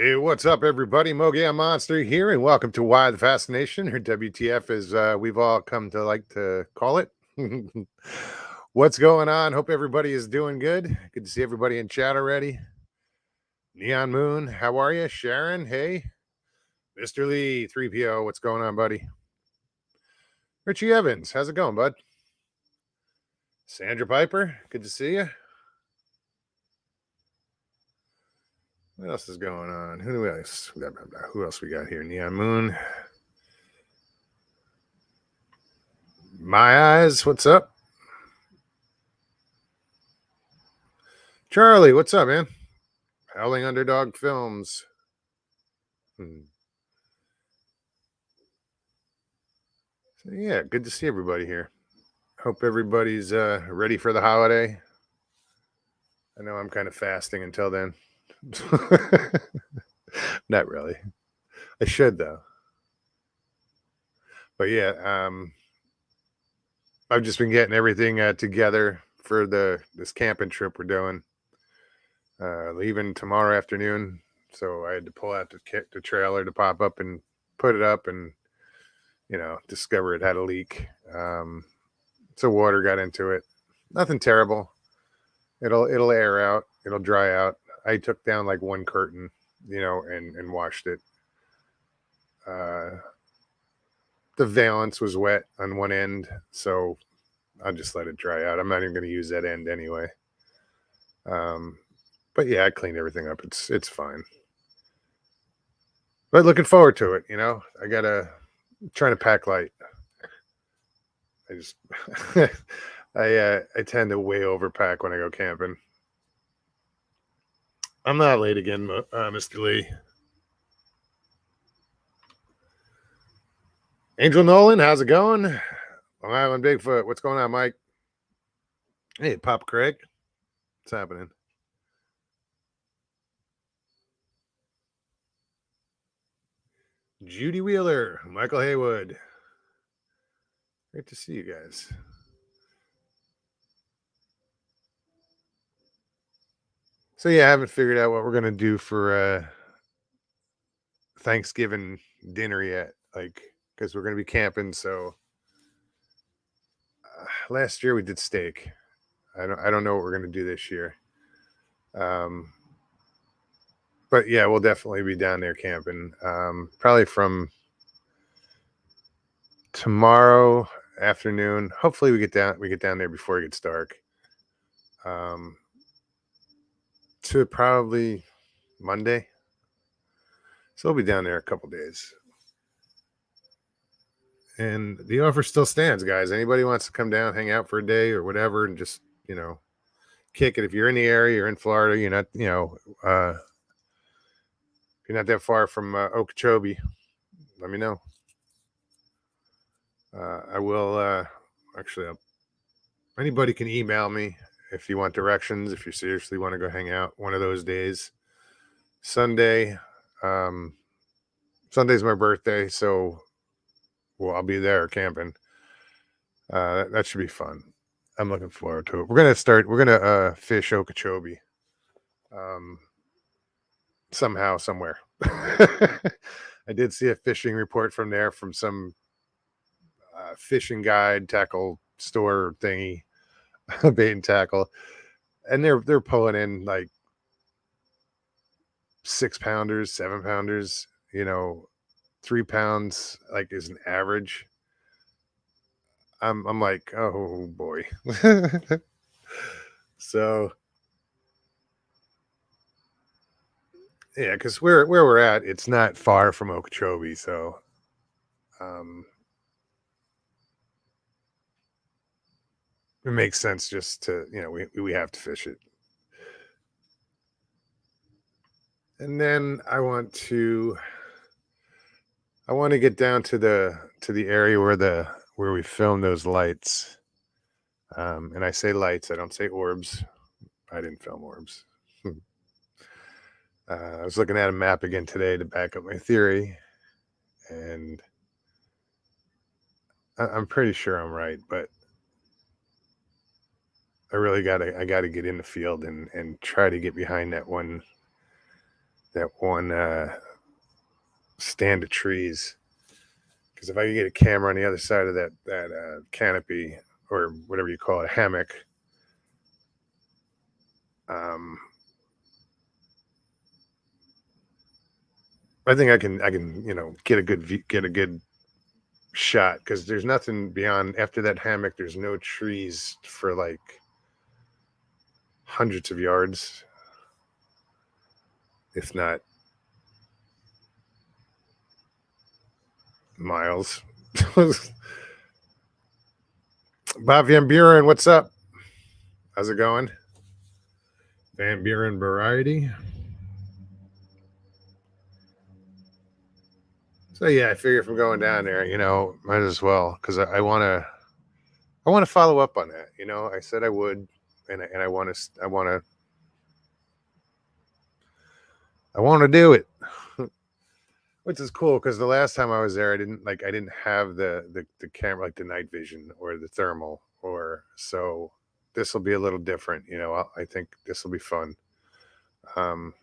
Hey, what's up, everybody? Mogan Monster here, and welcome to Why the Fascination, or WTF, as we've all come to like to call it. What's going on? Hope everybody is doing good. Good to see everybody in chat already. Neon Moon, how are you? Sharon, hey. Mr. Lee, 3PO, what's going on, buddy? Richie Evans, how's it going, bud? Sandra Piper, good to see you. What else is going on? Who else we got here? Neon Moon. My Eyes, what's up? Charlie, what's up, man? Howling Underdog Films. So yeah, good to see everybody here. Hope everybody's ready for the holiday. I know I'm kind of fasting until then. Not really. I should though. But yeah, I've just been getting everything together for this camping trip we're doing. Leaving tomorrow afternoon, so I had to pull out the trailer to pop up and put it up, and discover it had a leak. So water got into it. Nothing terrible. It'll air out. It'll dry out. I took down like one curtain, and washed it. The valance was wet on one end, so I'll just let it dry out. I'm not even going to use that end anyway. But yeah, I cleaned everything up. It's fine. But looking forward to it. I gotta trying to pack light. I just I tend to way overpack when I go camping. I'm not late again, Mr. Lee. Angel Nolan, how's it going? Long Island Bigfoot, what's going on, Mike? Hey, Pop Craig, what's happening? Judy Wheeler, Michael Haywood. Great to see you guys. So yeah, I haven't figured out what we're gonna do for Thanksgiving dinner yet, because we're gonna be camping. So last year we did steak. I don't know what we're gonna do this year. But yeah, we'll definitely be down there camping. Probably from tomorrow afternoon. Hopefully we get down there before it gets dark. To probably Monday. So we'll be down there a couple days. And the offer still stands, guys. Anybody wants to come down, hang out for a day or whatever, and just, kick it. If you're in the area, you're in Florida, you're not, if you're not that far from Okeechobee, let me know. I will actually, anybody can email me if you want directions, if you seriously want to go hang out one of those days. Sunday's my birthday, so I'll be there camping. That should be fun. I'm looking forward to it. We're gonna fish Okeechobee. Somehow, somewhere. I did see a fishing report from there from some fishing guide tackle store thingy, bait and tackle, and they're pulling in like 6-pounders, 7-pounders. 3 pounds like is an average. I'm like, oh boy. So yeah, because where we're at, it's not far from Okeechobee, so it makes sense just to we have to fish it. And then I want to get down to the area where we film those lights. And I say lights, I don't say orbs. I didn't film orbs. I was looking at a map again today to back up my theory, and I'm pretty sure I'm right, but I really gotta get in the field and try to get behind that one that one stand of trees. Because if I could get a camera on the other side of that canopy or whatever you call it, hammock, um, I think I can get a good view, get a good shot because there's nothing beyond after that hammock. There's no trees for like hundreds of yards, if not miles. Bob Van Buren, what's up? How's it going? Van Buren Variety. So yeah, I figure if I'm going down there, might as well because I want to follow up on that. I said I would, and I want to do it, which is cool because the last time I was there, I didn't have the camera like the night vision or the thermal or so. This will be a little different. I think this will be fun. Um,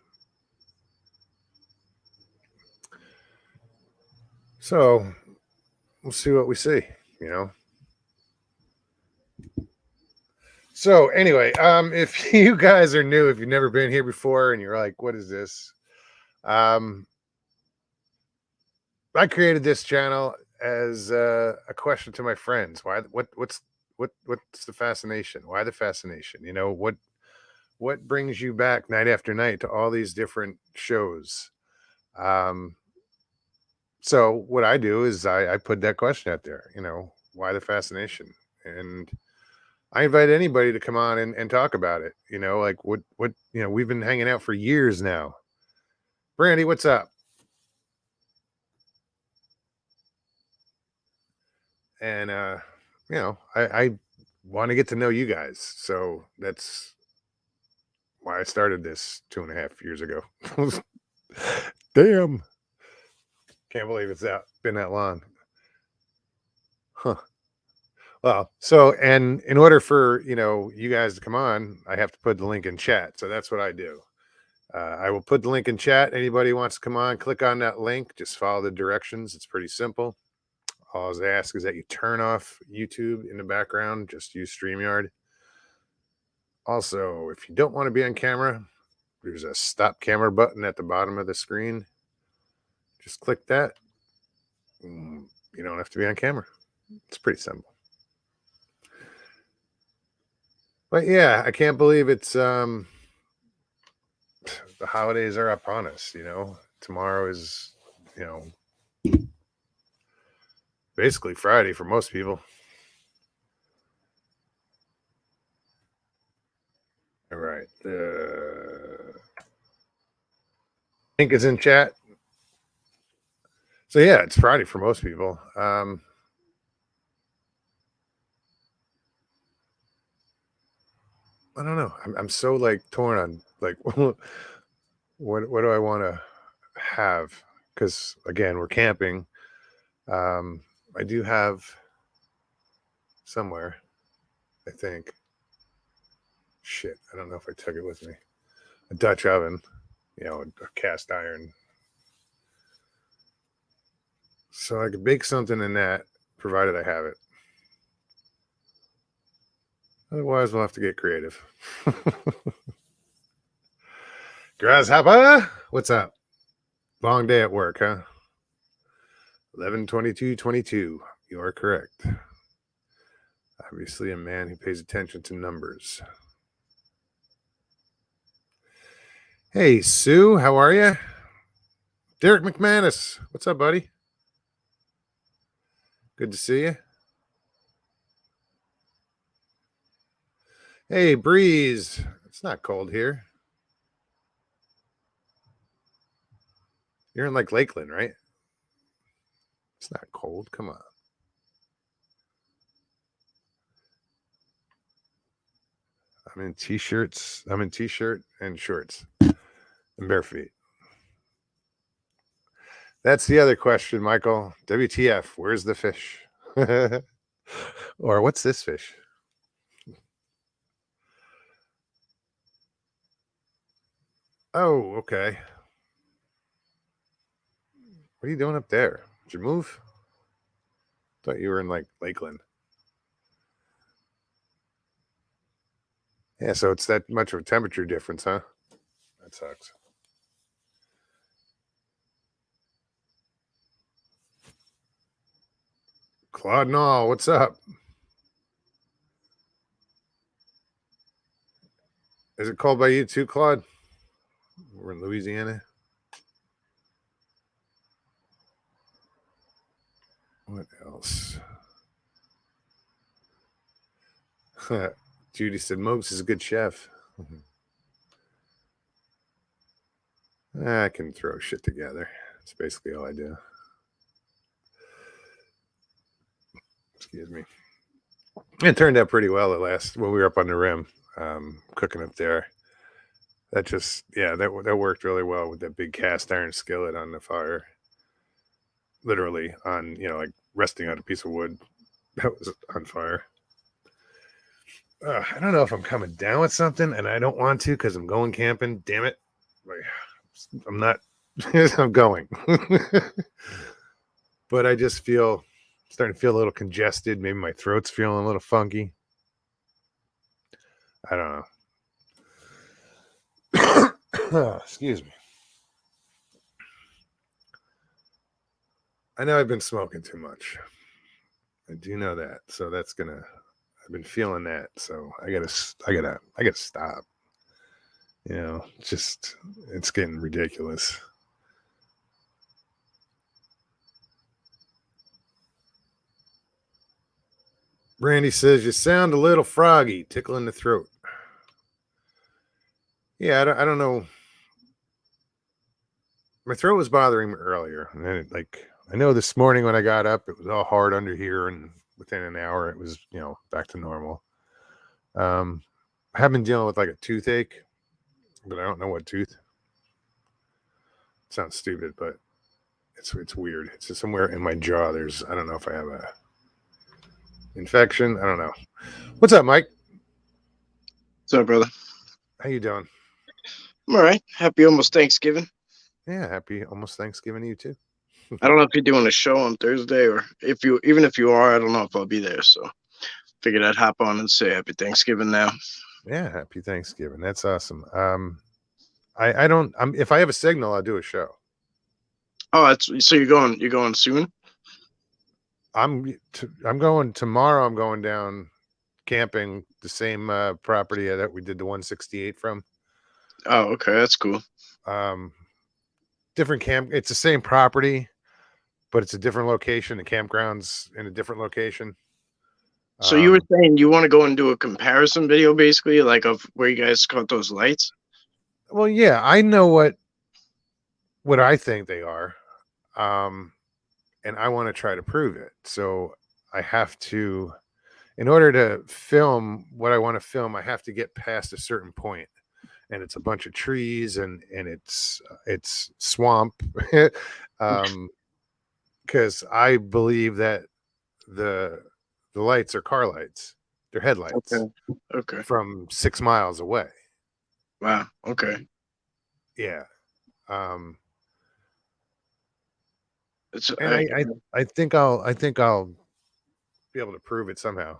so we'll see what we see. You know. So anyway, if you guys are new, if you've never been here before, and you're like, "What is this?" Um, I created this channel as a question to my friends. What's the fascination? Why the fascination? What brings you back night after night to all these different shows? Um, so what I do is I put that question out there. Why the fascination? And I invite anybody to come on and talk about it. Like what we've been hanging out for years now. Brandy, what's up? And I want to get to know you guys. So that's why I started this 2.5 years ago. Damn. Can't believe it's been that long. Huh. Well, so and in order for you guys to come on, I have to put the link in chat. So that's what I do. I will put the link in chat. Anybody who wants to come on, click on that link. Just follow the directions. It's pretty simple. All I ask is that you turn off YouTube in the background. Just use StreamYard. Also, if you don't want to be on camera, there's a stop camera button at the bottom of the screen. Just click that. You don't have to be on camera. It's pretty simple. But yeah, I can't believe it's the holidays are upon us. Tomorrow is basically Friday for most people. All right. Link is in chat. So yeah, it's Friday for most people. I don't know. I'm so like torn on like what do I want to have? Because again, we're camping. I do have somewhere, I think. Shit, I don't know if I took it with me. A Dutch oven, a cast iron. So I could bake something in that, provided I have it. Otherwise, we'll have to get creative. Grasshopper, what's up? Long day at work, huh? 11/22/22. You are correct. Obviously, a man who pays attention to numbers. Hey, Sue, how are you? Derek McManus, what's up, buddy? Good to see you. Hey, Breeze. It's not cold here. You're in like Lakeland, right? It's not cold. Come on. I'm in t-shirts. I'm in t-shirt and shorts and bare feet. That's the other question, Michael. WTF? Where's the fish? Or what's this fish? Oh, okay. What are you doing up there? Did you move? Thought you were in like Lakeland. Yeah, so it's that much of a temperature difference, huh? That sucks. Claude Nall, what's up? Is it cold by you too, Claude? We're in Louisiana. What else? Judy said Mopes is a good chef. I can throw shit together. That's basically all I do. Excuse me. It turned out pretty well at last when we were up on the rim, cooking up there. That just, yeah, that worked really well with that big cast iron skillet on the fire. Literally on, like resting on a piece of wood that was on fire. I don't know if I'm coming down with something, and I don't want to because I'm going camping. Damn it! Like, I'm not. I'm going, but I just starting to feel a little congested. Maybe my throat's feeling a little funky. I don't know. Excuse me. I know I've been smoking too much. I do know that, so that's gonna. I've been feeling that, so I gotta stop. It's getting ridiculous. Brandy says you sound a little froggy, tickle in the throat. Yeah, I don't know. My throat was bothering me earlier, and then I know this morning when I got up, it was all hard under here, and within an hour, it was back to normal. I have been dealing with like a toothache, but I don't know what tooth. It sounds stupid, but it's weird. It's just somewhere in my jaw. I don't know if I have a infection. I don't know. What's up, Mike? What's up, brother? How you doing? I'm all right. Happy almost Thanksgiving. Yeah, happy almost Thanksgiving to you too. I don't know if you're doing a show on Thursday or even if you are, I don't know if I'll be there. So figured I'd hop on and say happy Thanksgiving now. Yeah, happy Thanksgiving. That's awesome. I don't. If I have a signal, I'll do a show. Oh, that's so you're going soon? I'm going tomorrow. I'm going down camping the same property that we did the 168 from. Oh, okay, that's cool. Um, different camp. It's the same property, but it's a different location. The campground's in a different location. So you were Um, saying you want to go and do a comparison video, basically, like of where you guys caught those lights? well, yeah, I know what I think they are, um, and I want to try to prove it. So I have to, in order to film what I want to film, I have to get past a certain point, and it's a bunch of trees and it's swamp, because I believe that the the lights are car lights, they're headlights Okay. Okay. from 6 miles away. Wow. Okay. Yeah. Um, It's and I think I'll be able to prove it somehow.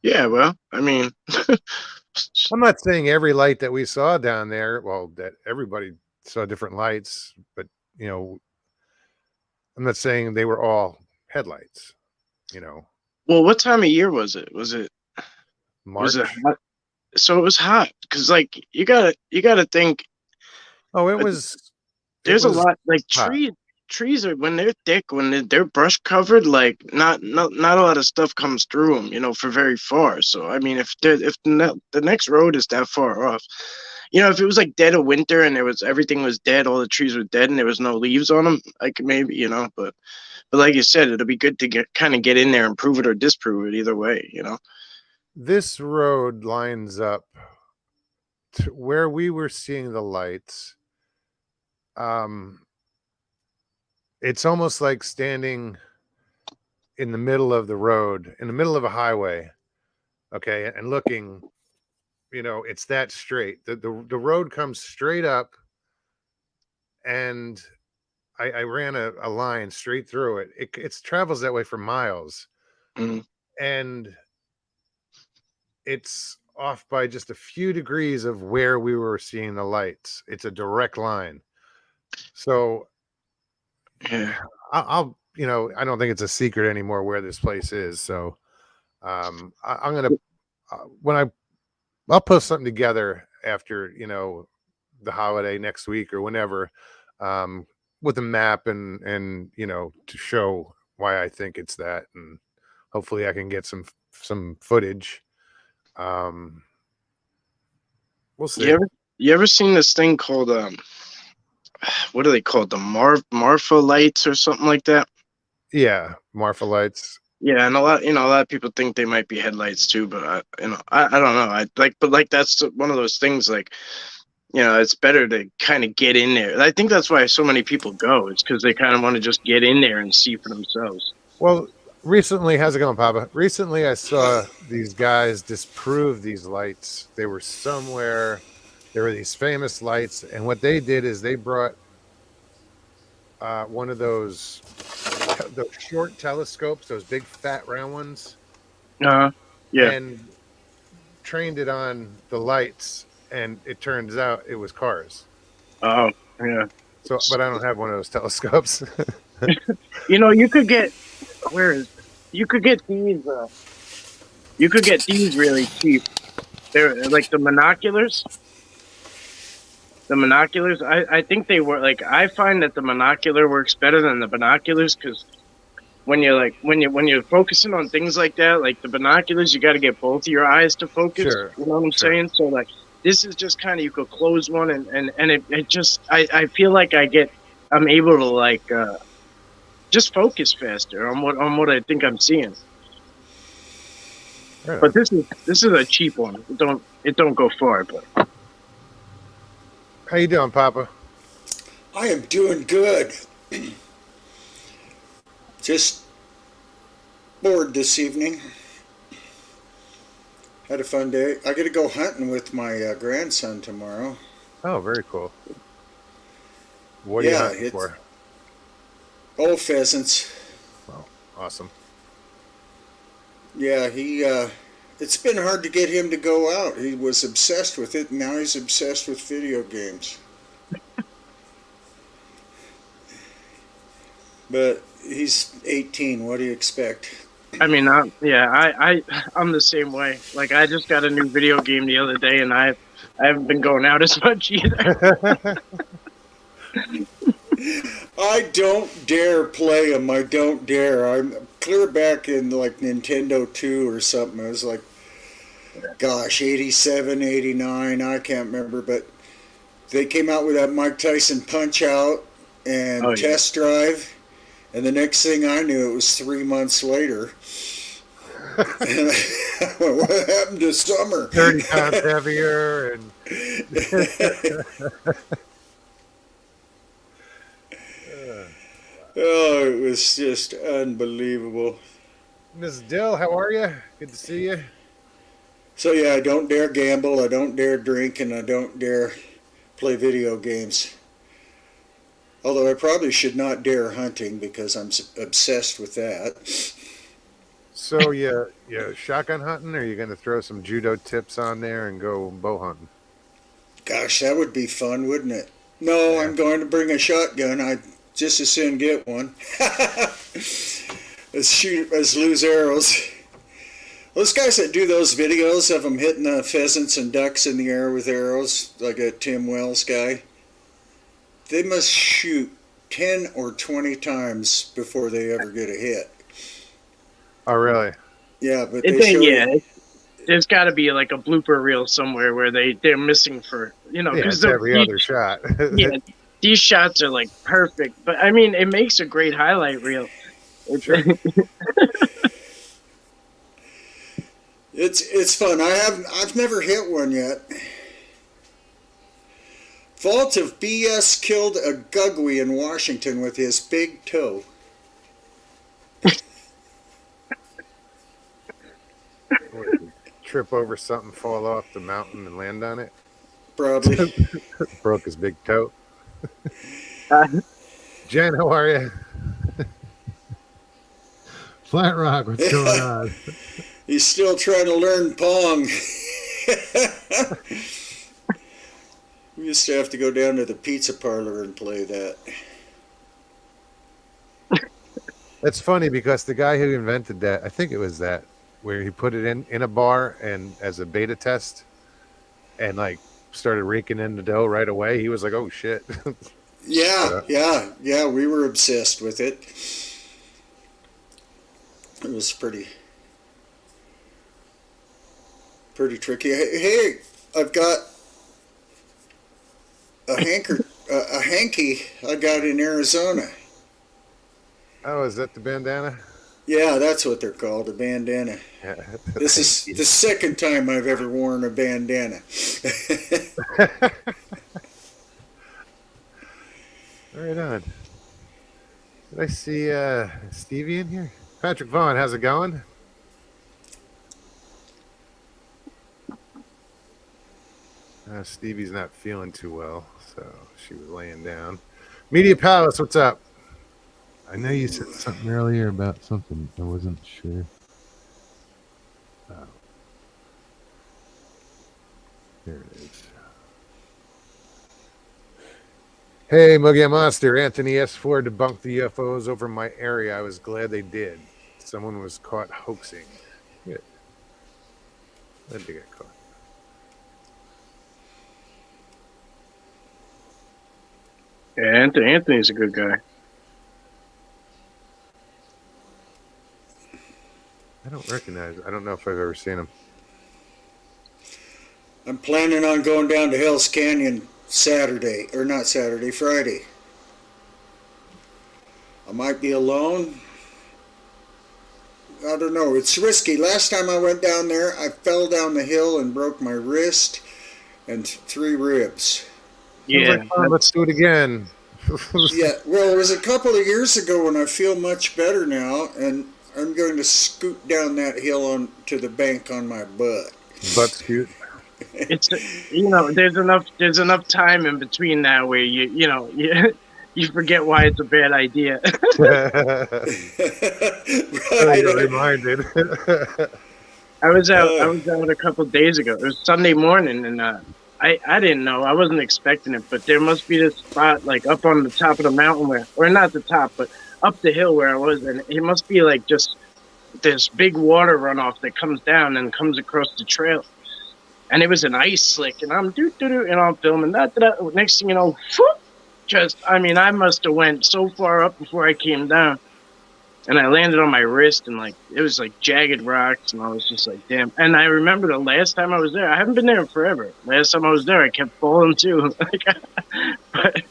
yeah. Well, I mean, I'm not saying every light that we saw down there, well, that everybody saw different lights, but you know, I'm not saying they were all headlights. You know, well, what time of year was it? Was it March. hot? So it was hot because like you gotta think Oh, uh, it there's a was lot like hot. trees are when they're thick when they're brush covered like not a lot of stuff comes through them for very far. So I mean if the next road is that far off, if it was like dead of winter and there was everything was dead, all the trees were dead and there was no leaves on them, I could maybe but like you said, it'll be good to get in there and prove it or disprove it either way. This road lines up to where we were seeing the lights. Um, it's almost like standing in the middle of the road, in the middle of a highway, okay, and looking. It's that straight. The road comes straight up, and I ran a line straight through it. It travels that way for miles, Mm, and it's off by just a few degrees of where we were seeing the lights. It's a direct line. So yeah. I'll I don't think it's a secret anymore where this place is. So I'm gonna when I'll post something together after the holiday next week or whenever, um, with a map and to show why I think it's that, and hopefully I can get some footage. Um, we'll You see. ever you ever seen this thing called what are they called? The Marfa lights or something like that? Yeah, Marfa lights. Yeah, and a lot of people think they might be headlights too, but I don't know. I like, but like that's one of those things. Like, it's better to kind of get in there. I think that's why so many people go. It's because they kind of want to just get in there and see for themselves. Well, recently, how's it going, Papa? Recently, I Hi. saw these guys disprove these lights. They were somewhere. There were these famous lights, and what they did is they brought one of those short telescopes, those big fat round ones, Uh, yeah. and trained it on the lights. And it turns out it was cars. Oh, yeah. So, but I don't have one of those telescopes. You could get where is you could get these. You could get these really cheap. They're like the monoculars. The monoculars. I think they were like. I find that the monocular works better than the binoculars because when you're like when you're focusing on things like that, like the binoculars, you got to get both of your eyes to focus. Sure, You know what I'm sure. saying? So like this is just kind of you could close one and it just I feel like I'm able to like just focus faster on what I think I'm seeing. Right But on. this is a cheap one. It don't go far, but How you doing, Papa? I am doing good. Just bored this evening. Had a fun day. I got to go hunting with my grandson tomorrow. Oh, very cool. What are you Yeah, hunting it's for? all pheasants. Oh, awesome. Yeah, he. It's been hard to get him to go out. He was obsessed with it, and now he's obsessed with video games. But he's 18. What do you expect? I mean, yeah, I'm the same way. Like I just got a new video game the other day, and I haven't been going out as much either. I don't dare play them. I don't dare. I'm clear back in like Nintendo 2 or something. It was like, gosh, 87, 89. I can't remember. But they came out with that Mike Tyson Punch Out Oh and yeah. Test Drive. And the next thing I knew, it was 3 months later. And I went, what happened to summer? 30 pounds heavier and uh, Oh, it was just unbelievable. Miss Dill, how are you? Good to see you. So yeah, I don't dare gamble, I don't dare drink, and I don't dare play video games. Although I probably should not dare hunting because I'm obsessed with that. So you shotgun hunting, or you gonna throw some judo tips on there and go bow hunting? Gosh, that would be fun, wouldn't it? No, Yeah. I'm going to bring a shotgun. I just as soon get one. As lose arrows. Those guys that do those videos of them hitting the pheasants and ducks in the air with arrows, like a Tim Wells guy, they must shoot 10 or 20 times before they ever get a hit. Oh, really? Yeah, but It they show you. yeah. There's got to be like a blooper reel somewhere where they're missing for Yeah, because it's every other shot. yeah, these shots are like perfect. But I mean, it makes a great highlight reel. Sure. It's fun. I've never hit one yet. Vault of BS killed a Gugwe in Washington with his big toe. What, did he trip over something, fall off the mountain, and land on it. Probably. Broke his big toe. Jen, how are you? Flat Rock, what's going on? He's still trying to learn Pong. We used to have to go down to the pizza parlor and play that. That's funny because the guy who invented that, I think it was that, where he put it in a bar and as a beta test and like started raking in the dough right away. He was like, "Oh shit." Yeah. We were obsessed with it. It was pretty tricky. Hey, I've got a hanky I got in Arizona. Oh, is that the bandana? Yeah, that's what they're called, a bandana. Yeah. This is the second time I've ever worn a bandana. Right on. Did I see Stevie in here? Patrick Vaughn, how's it going? Stevie's not feeling too well, so she was laying down. Media Palace, what's up? I know you said something earlier about something. I wasn't sure. Oh. There it is. Hey, Muggy Monster. Anthony S4 debunked the UFOs over my area. I was glad they did. Someone was caught hoaxing. Good. Glad they got caught. Yeah, Anthony's a good guy. I don't recognize. I don't know if I've ever seen him. I'm planning on going down to Hell's Canyon Saturday, or not Saturday, Friday. I might be alone. I don't know. It's risky. Last time I went down there, I fell down the hill and broke my wrist and 3 ribs. Yeah. Like, let's do it again. Yeah, well, it was a couple of years ago, and I feel much better now, and I'm going to scoot down that hill on to the bank on my butt. Butt scoot. It's there's enough time in between that where you forget why it's a bad idea. Right. You're reminded. I was out a couple of days ago. It was Sunday morning, and I didn't know. I wasn't expecting it, but there must be this spot like up on the top of the mountain or not the top, but up the hill where I was, and it must be like just this big water runoff that comes down and comes across the trail. And it was an ice slick, and I'm and I'm filming that. Next thing you know, I must have went so far up before I came down, and I landed on my wrist, and like it was like jagged rocks, and I was just like, damn. And I remember the last time I was there, I haven't been there in forever. Last time I was there, I kept falling too. But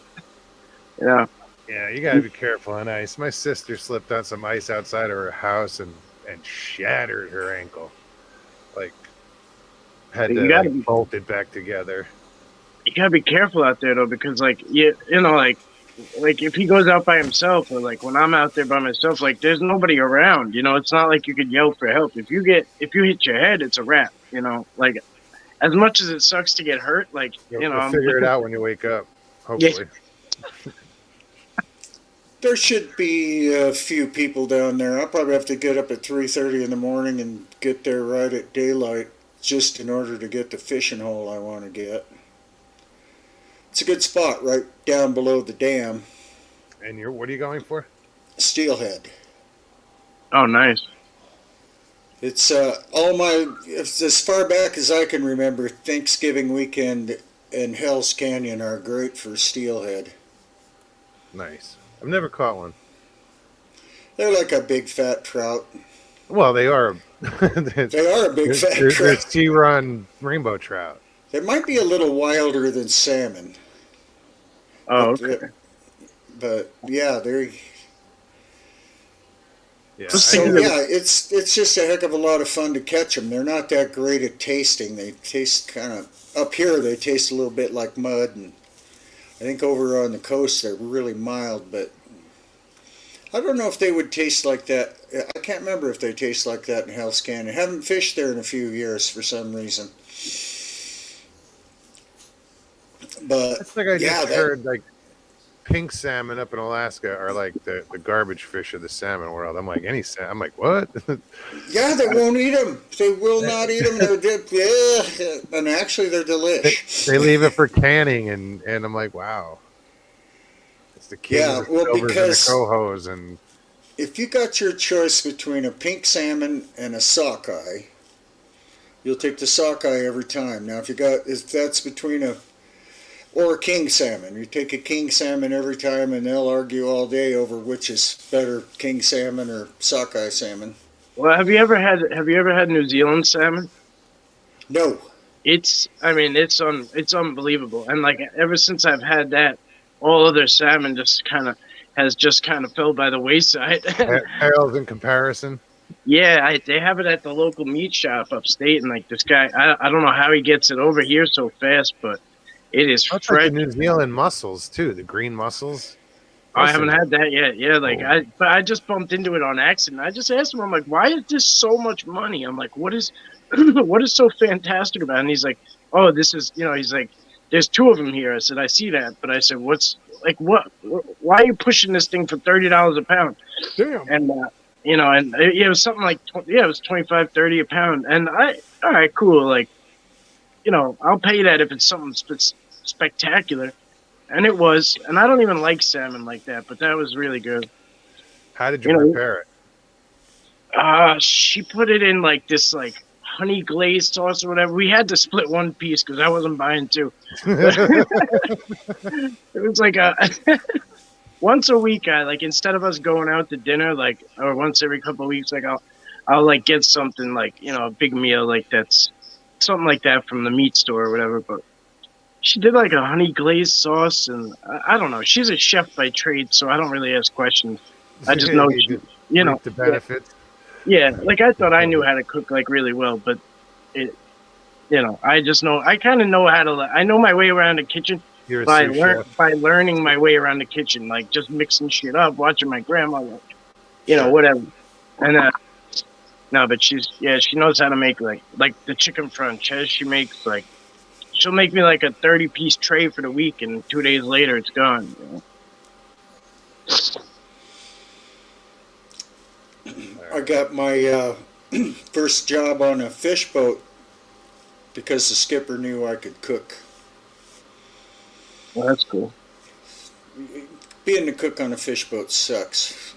yeah. Yeah, you gotta be careful on ice. My sister slipped on some ice outside of her house and shattered her ankle. Like had to bolt it back together. You gotta be careful out there though, because like like if he goes out by himself, or like when I'm out there by myself, like there's nobody around. It's not like you could yell for help. If you hit your head, it's a wrap. Like as much as it sucks to get hurt, like You'll figure it out when you wake up. Hopefully. Yeah. There should be a few people down there. I'll probably have to get up at 3:30 in the morning and get there right at daylight, just in order to get the fishing hole I want to get. It's a good spot right down below the dam. And what are you going for? Steelhead. Oh, nice. It's as far back as I can remember, Thanksgiving weekend and Hell's Canyon are great for steelhead. Nice. I've never caught one. They're like a big fat trout. Well, they are. They are a big fat trout. They're sea-run rainbow trout. They might be a little wilder than salmon. Oh, okay. But yeah, they're. Yeah. So yeah, it's just a heck of a lot of fun to catch them. They're not that great at tasting. They taste kind of up here. They taste a little bit like mud, and I think over on the coast they're really mild. But I don't know if they would taste like that. I can't remember if they taste like that in Hell's Canyon. I haven't fished there in a few years for some reason. But it's like I just heard like pink salmon up in Alaska are like the garbage fish of the salmon world. I'm like, I'm like, what? Yeah, they won't eat them. They will not eat them. Yeah, and actually, they're delish. They leave it for canning, and I'm like, wow. It's the kings, Yeah, the well, silvers, and the because cohos, and if you got your choice between a pink salmon and a sockeye, you'll take the sockeye every time. Now, if that's between or a king salmon, you take a king salmon every time, and they'll argue all day over which is better, king salmon or sockeye salmon. Well, have you ever had New Zealand salmon? No. It's unbelievable. And like ever since I've had that, all other salmon has fell by the wayside. pales in comparison. Yeah, they have it at the local meat shop upstate, and like this guy, I don't know how he gets it over here so fast, but it is That's fresh. like the New Zealand mussels too, the green mussels. I haven't had that yet. Yeah, like but I just bumped into it on accident. I just asked him, I'm like, why is this so much money? I'm like, what is what is so fantastic about it? And he's like, oh, this is, he's like, there's two of them here. I said, I see that, but I said, why are you pushing this thing for $30 a pound? Damn. And and it was something like, it was 25, 30 a pound. And all right, cool. Like, I'll pay that if it's something spectacular. And it was. And I don't even like salmon like that, but that was really good. How did you prepare it? She put it in like this, like honey glazed sauce or whatever. We had to split one piece because I wasn't buying two. It was like once a week, instead of us going out to dinner, or once every couple of weeks, I'll like get something like, a big meal like that's something like that from the meat store or whatever. But she did like a honey glazed sauce, and I don't know. She's a chef by trade, so I don't really ask questions. I just know the benefits. Yeah, like I thought I knew how to cook like really well, but I just know I kind of know how to. I know my way around the kitchen by learning my way around the kitchen, like just mixing shit up, watching my grandma, whatever. And no, but she knows how to make like the chicken franchise. She makes she'll make me like a 30-piece tray for the week, and 2 days later it's gone. I got my first job on a fish boat because the skipper knew I could cook. Well, that's cool. Being the cook on a fish boat sucks.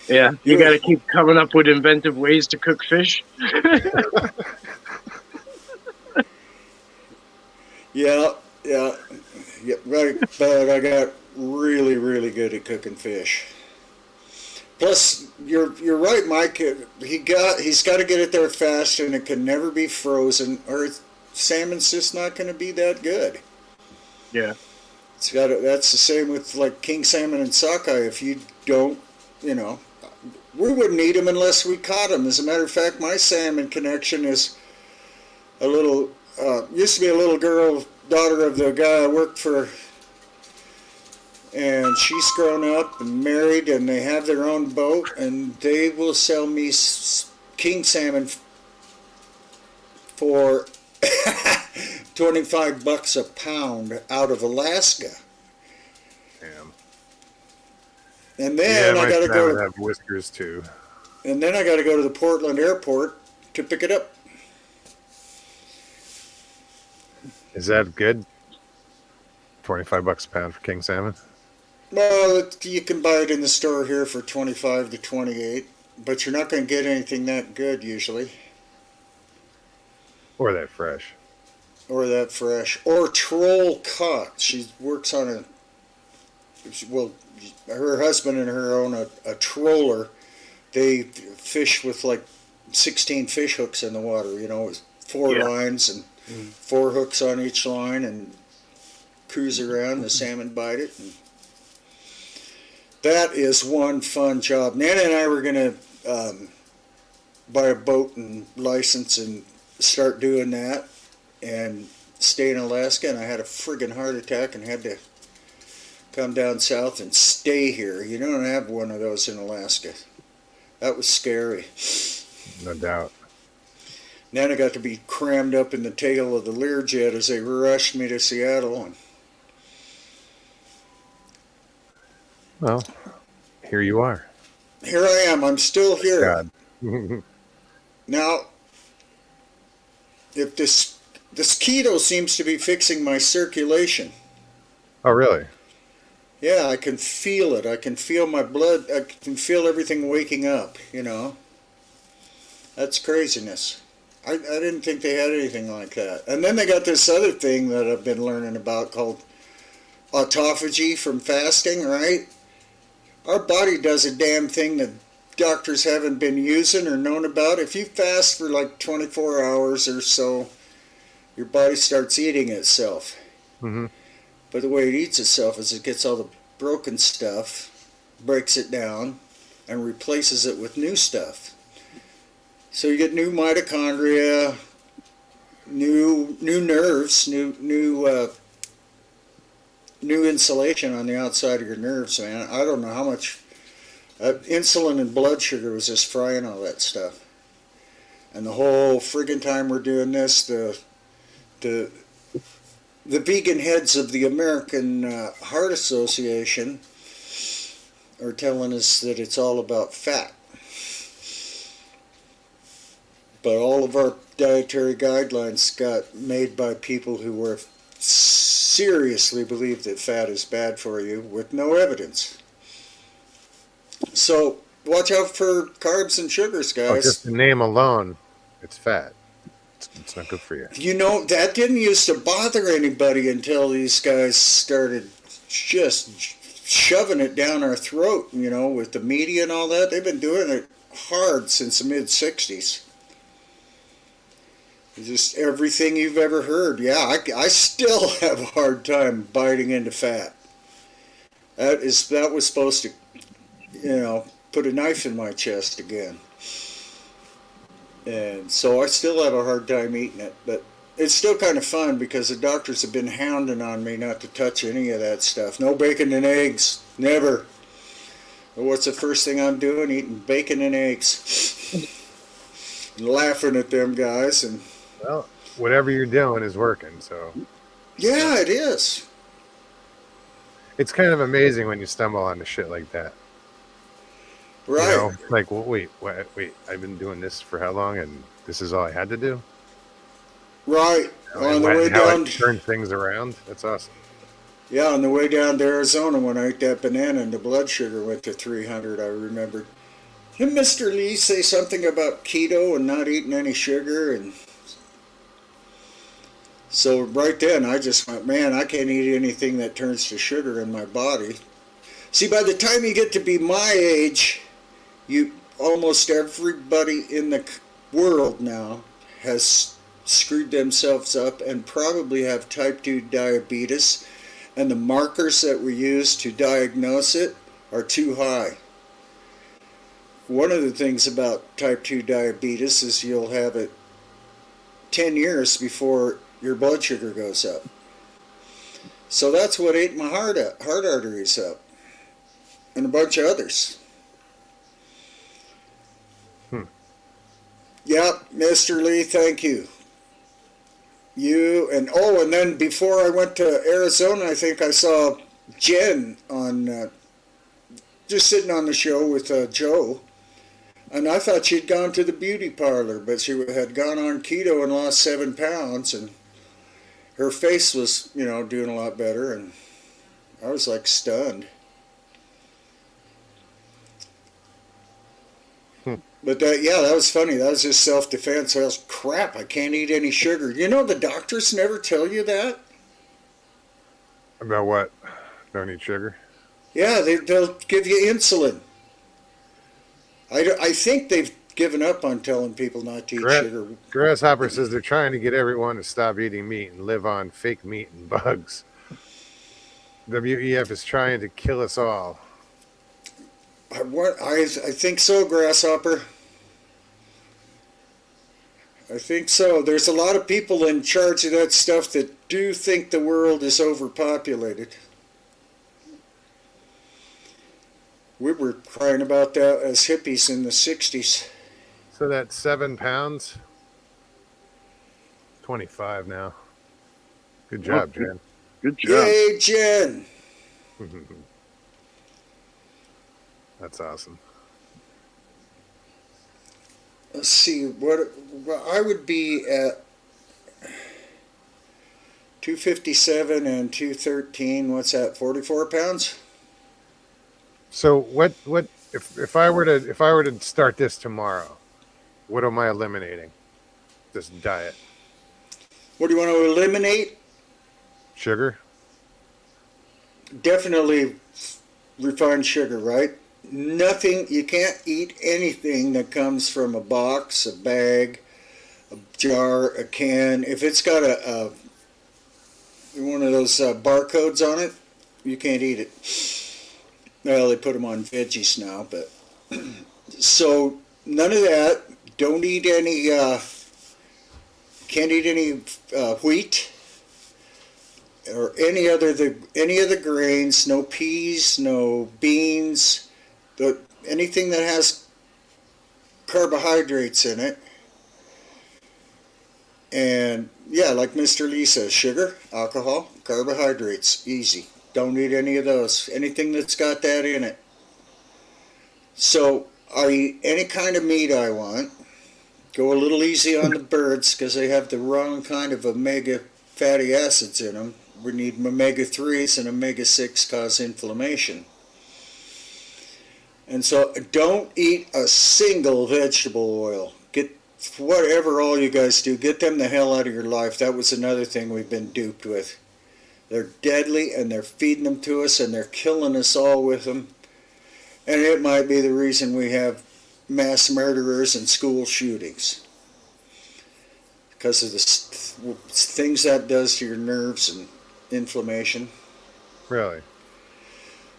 Yeah, you got to keep coming up with inventive ways to cook fish. Yeah, right. But I got really, really good at cooking fish. Plus, you're right, Mike. He's got to get it there fast, and it can never be frozen, or salmon's just not going to be that good. Yeah, that's the same with like king salmon and sockeye. If you don't, we wouldn't eat them unless we caught them. As a matter of fact, my salmon connection is a little. Used to be a little girl, daughter of the guy I worked for. And she's grown up and married, and they have their own boat, and they will sell me king salmon for $25 a pound out of Alaska. Damn. And then I got to go. Have whiskers too. And then I got to go to the Portland airport to pick it up. Is that good? $25 a pound for king salmon. Well, you can buy it in the store here for 25 to 28, but you're not going to get anything that good usually. Or that fresh. Or troll caught. She works on her husband and her own a troller. They fish with like 16 fish hooks in the water, with 4 lines and 4 hooks on each line, and cruise around. The salmon bite it. And that is one fun job. Nana and I were going to buy a boat and license and start doing that and stay in Alaska, and I had a friggin' heart attack and had to come down south and stay here. You don't have one of those in Alaska. That was scary. No doubt. Nana got to be crammed up in the tail of the Learjet as they rushed me to Seattle. And Well, here you are. Here I am. I'm still here. God. Now, if this keto seems to be fixing my circulation. Oh, really? Yeah, I can feel it. I can feel my blood. I can feel everything waking up, you know. That's craziness. I didn't think they had anything like that. And then they got this other thing that I've been learning about called autophagy from fasting, right? Our body does a damn thing that doctors haven't been using or known about. If you fast for like 24 hours or so, your body starts eating itself. Mm-hmm. But the way it eats itself is it gets all the broken stuff, breaks it down, and replaces it with new stuff. So you get new mitochondria, new nerves, new insulation on the outside of your nerves, man. I don't know how much insulin and blood sugar was just frying all that stuff. And the whole friggin' time we're doing this, the vegan heads of the American Heart Association are telling us that it's all about fat. But all of our dietary guidelines got made by people who were seriously believe that fat is bad for you with no evidence. So watch out for carbs and sugars, Oh, guys. just the name alone, it's fat. It's not good for you. You know, that didn't used to bother anybody until these guys started just shoving it down our throat, you know, with the media and all that. They've been doing it hard since the mid-'60s. Just everything you've ever heard. Yeah, I still have a hard time biting into fat. That was supposed to, you know, put a knife in my chest again. And so I still have a hard time eating it. But it's still kind of fun because the doctors have been hounding on me not to touch any of that stuff. No bacon and eggs. Never. But what's the first thing I'm doing? Eating bacon and eggs. And laughing at them guys. And Well, whatever you're doing is working, so. yeah, it is. It's kind of amazing when you stumble onto shit like that. Right. You know, like, well, wait, I've been doing this for how long, and this is all I had to do? Right. You know, On the and way how down. it turned things around. That's awesome. Yeah, on the way down to Arizona when I ate that banana and the blood sugar went to 300, I remembered. Did Mr. Lee say something about keto and not eating any sugar? And so right then I just went, man, I can't eat anything that turns to sugar in my body. See, by the time you get to be my age, almost everybody in the world now has screwed themselves up and probably have type 2 diabetes, and the markers that we use to diagnose it are too high. One of the things about type 2 diabetes is you'll have it 10 years before your blood sugar goes up. So that's what ate my heart arteries up, and a bunch of others. Yep, Mr. Lee, thank you. And then before I went to Arizona, I think I saw Jen on, just sitting on the show with Joe, and I thought she'd gone to the beauty parlor, but she had gone on keto and lost 7 pounds, and her face was, you know, doing a lot better, and I was like stunned. But that was funny. That was just self-defense. I was, crap, I can't eat any sugar. You know, the doctors never tell you that. About what? Don't eat sugar? Yeah, they'll give you insulin. I think they've given up on telling people not to eat sugar. Grasshopper says they're trying to get everyone to stop eating meat and live on fake meat and bugs. WEF is trying to kill us all. I think so, Grasshopper. I think so. There's a lot of people in charge of that stuff that do think the world is overpopulated. We were crying about that as hippies in the 60s. So that's 7 pounds? 25 now. Good job, Jen. Good job. Yay, Jen! That's awesome. Let's see, what well, I would be at 257 and 213. What's that? 44 pounds. So what if I were to start this tomorrow, what am I eliminating? This diet. What do you want to eliminate? Sugar? Definitely refined sugar, right? Nothing. You can't eat anything that comes from a box, a bag, a jar, a can. If it's got a one of those barcodes on it, you can't eat it. Well, they put them on veggies now, but so none of that. Don't eat any. Can't eat any wheat or any of the grains. No peas, no beans. Anything that has carbohydrates in it. And yeah, like Mr. Lee says, sugar, alcohol, carbohydrates, easy. Don't eat any of those. Anything that's got that in it. So I eat any kind of meat I want. Go a little easy on the birds because they have the wrong kind of omega fatty acids in them. We need omega-3s, and omega-6 cause inflammation. And so don't eat a single vegetable oil. Get whatever all you guys do, get them the hell out of your life. That was another thing we've been duped with. They're deadly, and they're feeding them to us, and they're killing us all with them. And it might be the reason we have mass murderers and school shootings. Because of the things that does to your nerves and inflammation. Really?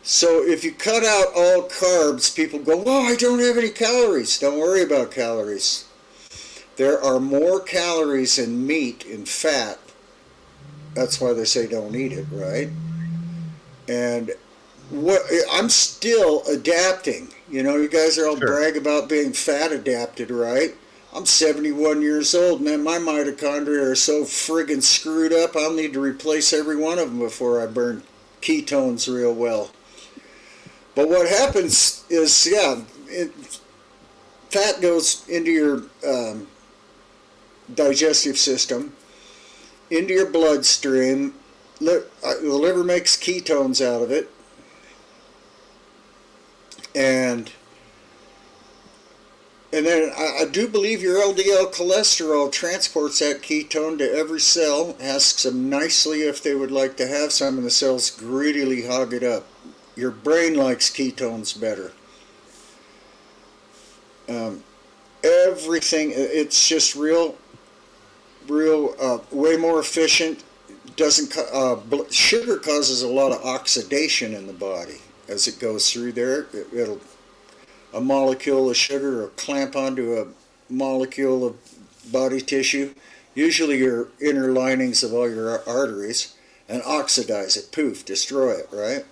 So if you cut out all carbs, people go, "Oh, I don't have any calories." Don't worry about calories. There are more calories in meat and fat. That's why they say don't eat it, right? And I'm still adapting. You know, you guys are all Sure. brag about being fat adapted, right? I'm 71 years old, man. My mitochondria are so friggin' screwed up, I'll need to replace every one of them before I burn ketones real well. But what happens is, yeah, fat goes into your digestive system, into your bloodstream. The liver makes ketones out of it. And then I do believe your LDL cholesterol transports that ketone to every cell, asks them nicely if they would like to have some, and the cells greedily hog it up. Your brain likes ketones better. Everything, it's just real, way more efficient. Doesn't sugar causes a lot of oxidation in the body as it goes through there. A molecule of sugar will clamp onto a molecule of body tissue, usually your inner linings of all your arteries, and oxidize it, poof, destroy it, right?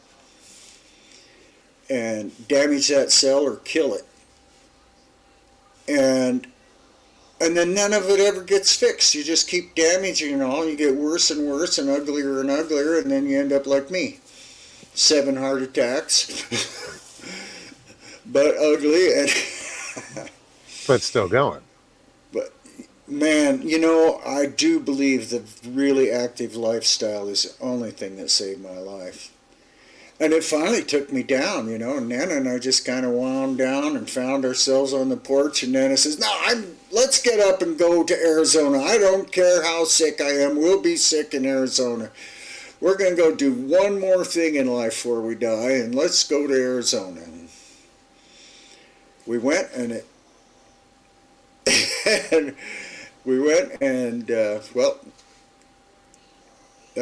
And damage that cell or kill it. And then none of it ever gets fixed. You just keep damaging it all. You get worse and worse and uglier, and then you end up like me. 7 heart attacks. But ugly and But still going. But man, you know, I do believe the really active lifestyle is the only thing that saved my life. And it finally took me down, you know. Nana and I just kind of wound down and found ourselves on the porch. And Nana says, "No, let's get up and go to Arizona. I don't care how sick I am. We'll be sick in Arizona. We're going to go do one more thing in life before we die, and let's go to Arizona." And we went, and well,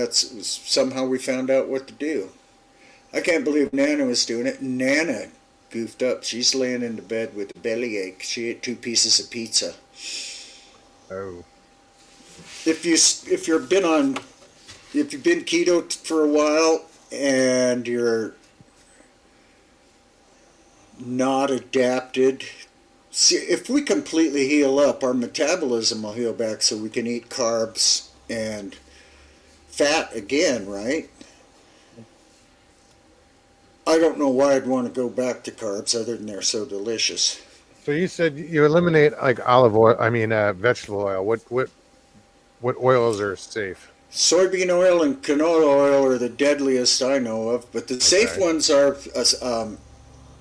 somehow we found out what to do. I can't believe Nana was doing it. Nana goofed up. She's laying in the bed with a bellyache. She ate 2 pieces of pizza. Oh. If you've been keto for a while and you're not adapted, see, if we completely heal up, our metabolism will heal back so we can eat carbs and fat again, right? I don't know why I'd want to go back to carbs other than they're so delicious. So you said you eliminate like olive oil. I mean, vegetable oil. What oils are safe? Soybean oil and canola oil are the deadliest I know of, but the safe Okay. ones are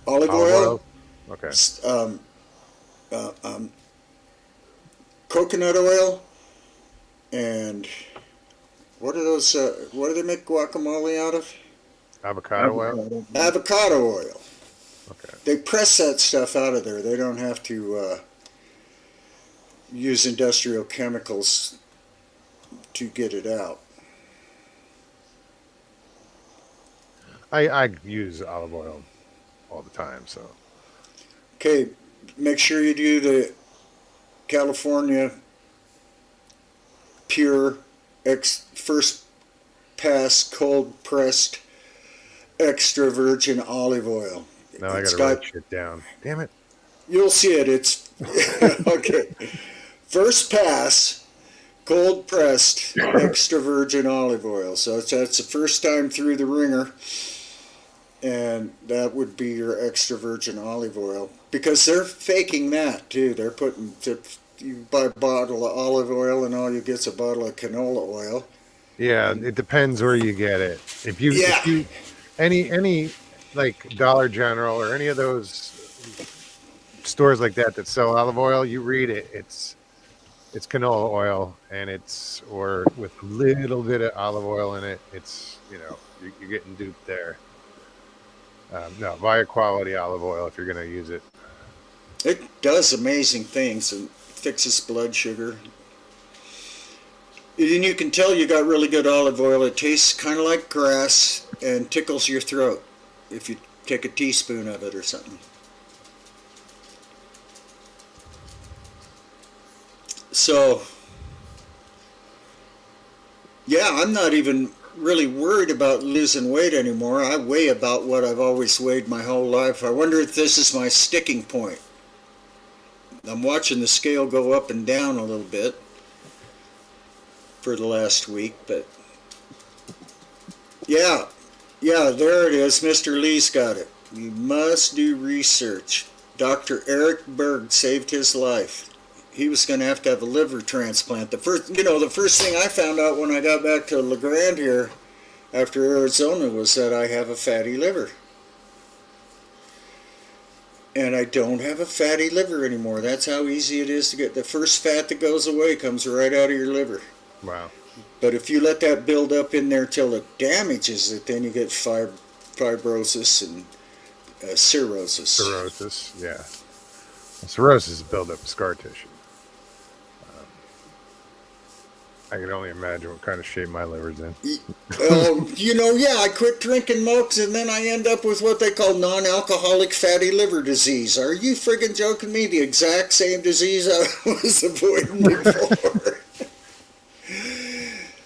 olive Olive oil, oil. Okay. um, uh, um, coconut oil, and what are those? What do they make guacamole out of? Avocado oil. Avocado oil. Okay. They press that stuff out of there. They don't have to use industrial chemicals to get it out. I use olive oil all the time. So Okay, make sure you do the California pure first pass cold pressed extra virgin olive oil. now I It's got to got, write shit down. Damn it. you'll see it. It's okay. First pass cold pressed extra virgin olive oil. So that's the first time through the ringer, and that would be your extra virgin olive oil because they're faking that too. They're putting you buy a bottle of olive oil and all you get's a bottle of canola oil. Yeah, And it depends where you get it. yeah, If you any like Dollar General or any of those stores like that sell olive oil, you read it. It's canola oil, and it's or with a little bit of olive oil in it. It's you're getting duped there. No, buy a quality olive oil if you're going to use it. it does amazing things and fixes blood sugar. And you can tell you got really good olive oil. It tastes kind of like grass and tickles your throat if you take a teaspoon of it or something. So, yeah, I'm not even really worried about losing weight anymore. I weigh about what I've always weighed my whole life. I wonder if this is my sticking point. I'm watching the scale go up and down a little bit for the last week, but yeah, there it is. Mr. Lee's got it. You must do research. Dr. Eric Berg saved his life. He was going to have a liver transplant. The first thing I found out when I got back to La Grande here after Arizona was that I have a fatty liver. And I don't have a fatty liver anymore. That's how easy it is to get. The first fat that goes away comes right out of your liver. Wow. But if you let that build up in there till it damages it, then you get fibrosis and cirrhosis. Cirrhosis, yeah. Well, cirrhosis is build up scar tissue. I can only imagine what kind of shape my liver's in. I quit drinking milks and then I end up with what they call non-alcoholic fatty liver disease. Are you friggin' joking me? The exact same disease I was avoiding before.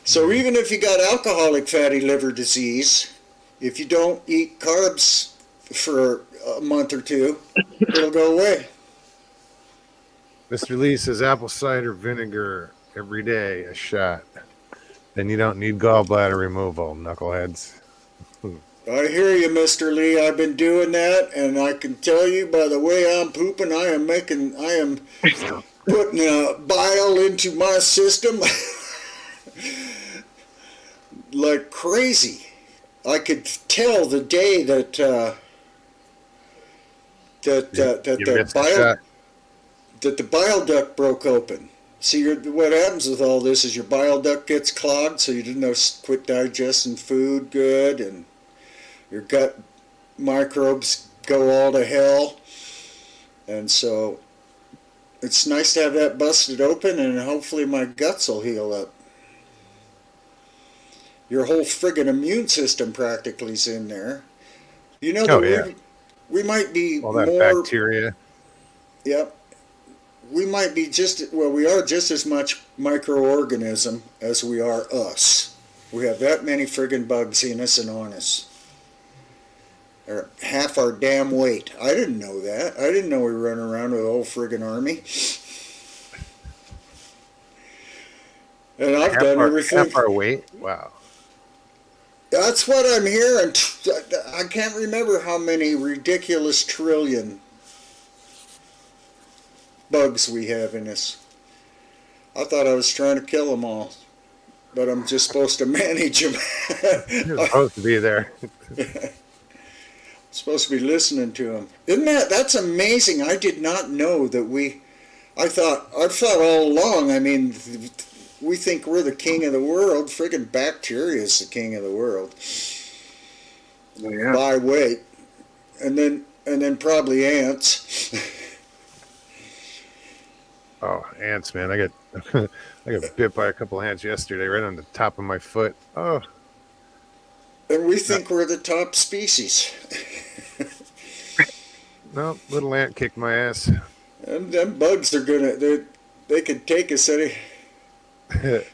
So even if you got alcoholic fatty liver disease, if you don't eat carbs for a month or two, it'll go away. Mr. Lee says apple cider vinegar every day, a shot. Then you don't need gallbladder removal, knuckleheads. I hear you, Mr. Lee. I've been doing that, and I can tell you by the way I'm pooping, I am putting bile into my system like crazy. I could tell the day that the bile duct broke open. See, what happens with all this is your bile duct gets clogged, so you didn't quit digesting food good, and your gut microbes go all to hell. And so it's nice to have that busted open, and hopefully my guts will heal up. Your whole friggin' immune system practically is in there. You know that we might be all that more bacteria. Yep. We might be we are just as much microorganism as we are us. We have that many friggin' bugs in us and on us. Or half our damn weight. I didn't know that. I didn't know we run around with a whole friggin' army. And I've done everything. Half our weight? Wow. That's what I'm hearing. I can't remember how many ridiculous trillion bugs we have in this. I thought I was trying to kill them all, but I'm just supposed to manage them. You're supposed to be there. Supposed to be listening to them. That's amazing. I did not know that I've thought all along, I mean, we think we're the king of the world. Friggin' bacteria is the king of the world. Oh, yeah. By weight. And then probably ants. Oh, ants, man! I got bit by a couple ants yesterday, right on the top of my foot. Oh, And we think we're the top species. no, little ant kicked my ass. And them bugs are they could take us any.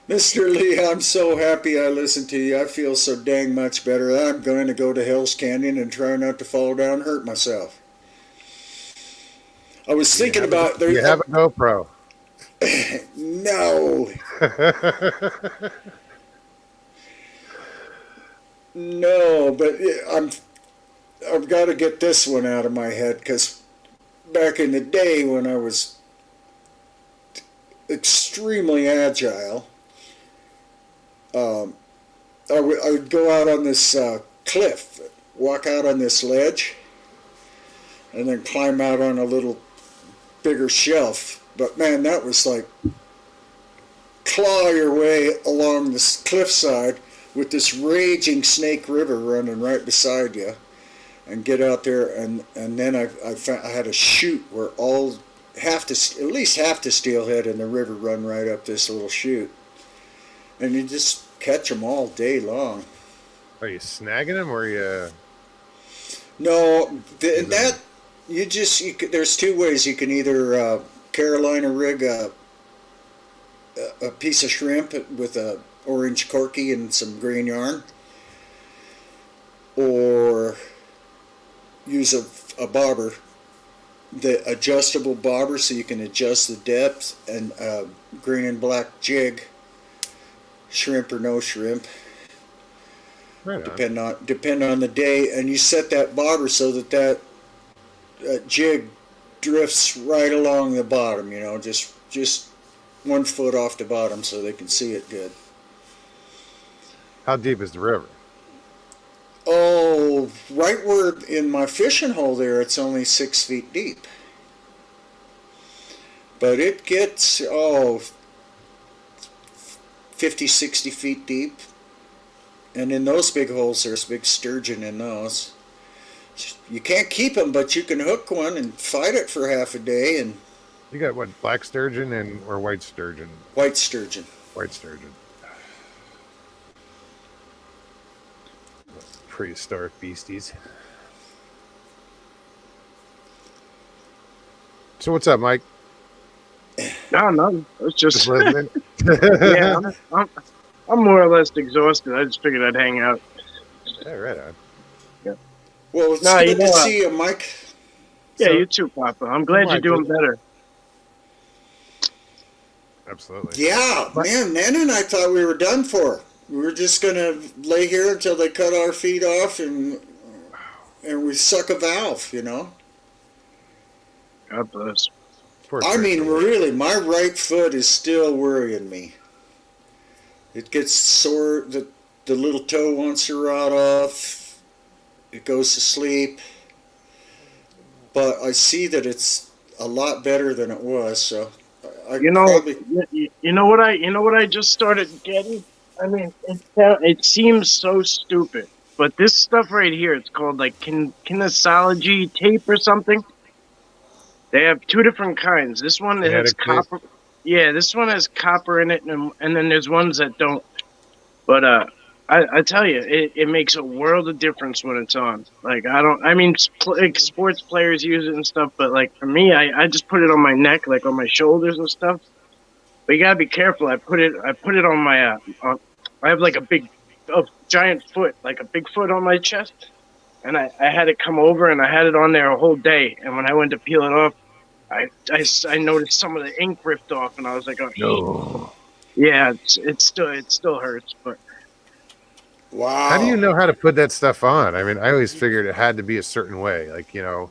Mr. Lee, I'm so happy I listened to you. I feel so dang much better. I'm going to go to Hell's Canyon and try not to fall down and hurt myself. I was thinking about... You have a GoPro. No. No, but I've got to get this one out of my head, because back in the day when I was extremely agile, I would go out on this cliff, walk out on this ledge, and then climb out on a little bigger shelf. But man, that was like claw your way along this cliffside with this raging Snake River running right beside you, and get out there, and then I had a chute where at least half the steelhead in the river run right up this little chute, and you just catch them all day long. Are you snagging them, or are you? No, there's two ways. You can either Carolina rig a piece of shrimp with a orange corky and some green yarn, or use a bobber, the adjustable bobber, so you can adjust the depth, and green and black jig, shrimp or no shrimp, Right depend on the day, and you set that bobber so that jig drifts right along the bottom, just 1 foot off the bottom so they can see it good. How deep is the river? Oh, right where in my fishing hole there, it's only 6 feet deep. But it gets, 50, 60 feet deep. And in those big holes, there's big sturgeon in those. You can't keep them, but you can hook one and fight it for half a day. And You got what, black sturgeon or white sturgeon? white sturgeon. White sturgeon. Prehistoric beasties. So what's up, Mike? No, it's just Just listening? yeah. I'm more or less exhausted. I just figured I'd hang out. Yeah, right on. Well, it's No, good you know to what? see you, Mike. Yeah, So- you too, Papa. I'm glad Mike, you're doing better. Absolutely. Yeah, man, Nan and I thought we were done for. We were just going to lay here until they cut our feet off and we suck a valve, God bless. Poor I mean, Christian. really, my right foot is still worrying me. It gets sore, the little toe wants to rot off, it goes to sleep, but I see that it's a lot better than it was, so I You know, probably... you know what I just started getting. I mean, it seems so stupid, but this stuff right here, it's called like kinesiology tape or something. They have two different kinds. This one that has Kinetic tape? copper. Yeah, this one has copper in it, and then there's ones that don't. But I tell you, it makes a world of difference when it's on. Like I mean, like sports players use it and stuff, but like for me, I just put it on my neck, like on my shoulders and stuff. But you gotta be careful. I put it on my I have like a giant foot, like a big foot on my chest, and I had it come over and I had it on there a whole day. And when I went to peel it off, I noticed some of the ink ripped off, and I was like, oh, No. yeah, it still hurts, but Wow. How do you know how to put that stuff on? I mean, I always figured it had to be a certain way. Like, I don't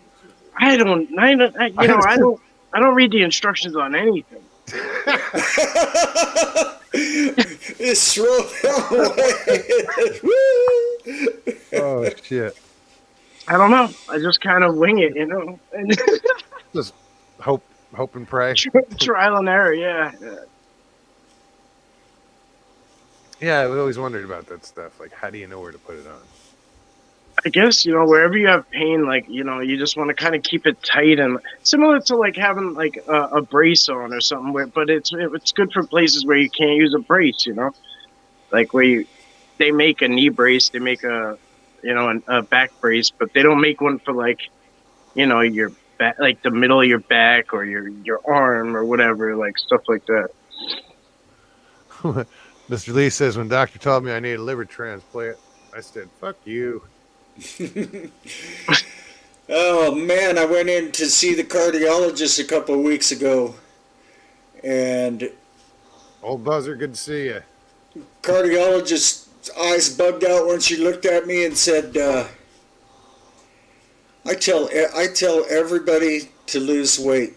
I don't read the instructions on anything. Just throw it away. Oh shit! I don't know. I just kind of wing it, you know. And Just hope and pray. trial and error, yeah. Yeah, we always wondered about that stuff. Like, how do you know where to put it on? I guess, wherever you have pain, like, you just want to kind of keep it tight, and similar to like having like a brace on or something, but it's good for places where you can't use a brace, like where they make a knee brace, they make a back brace, but they don't make one for like, your back, like the middle of your back or your arm or whatever, like stuff like that. Mr. Lee says, when doctor told me I need a liver transplant, I said, fuck you. Oh man, I went in to see the cardiologist a couple of weeks ago, and Old Buzzer, good to see you. cardiologist's eyes bugged out when she looked at me and said, I tell everybody to lose weight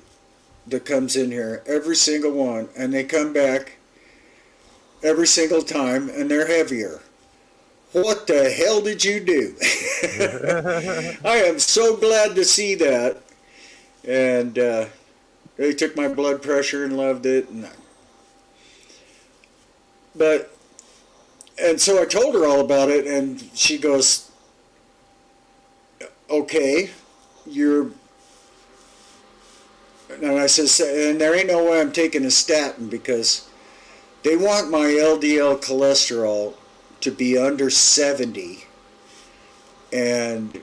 that comes in here, every single one, and they come back every single time and they're heavier. What the hell did you do? I am so glad to see that. And they took my blood pressure and loved it. And so I told her all about it, and she goes, okay, and I says, and there ain't no way I'm taking a statin, because they want my LDL cholesterol to be under 70, and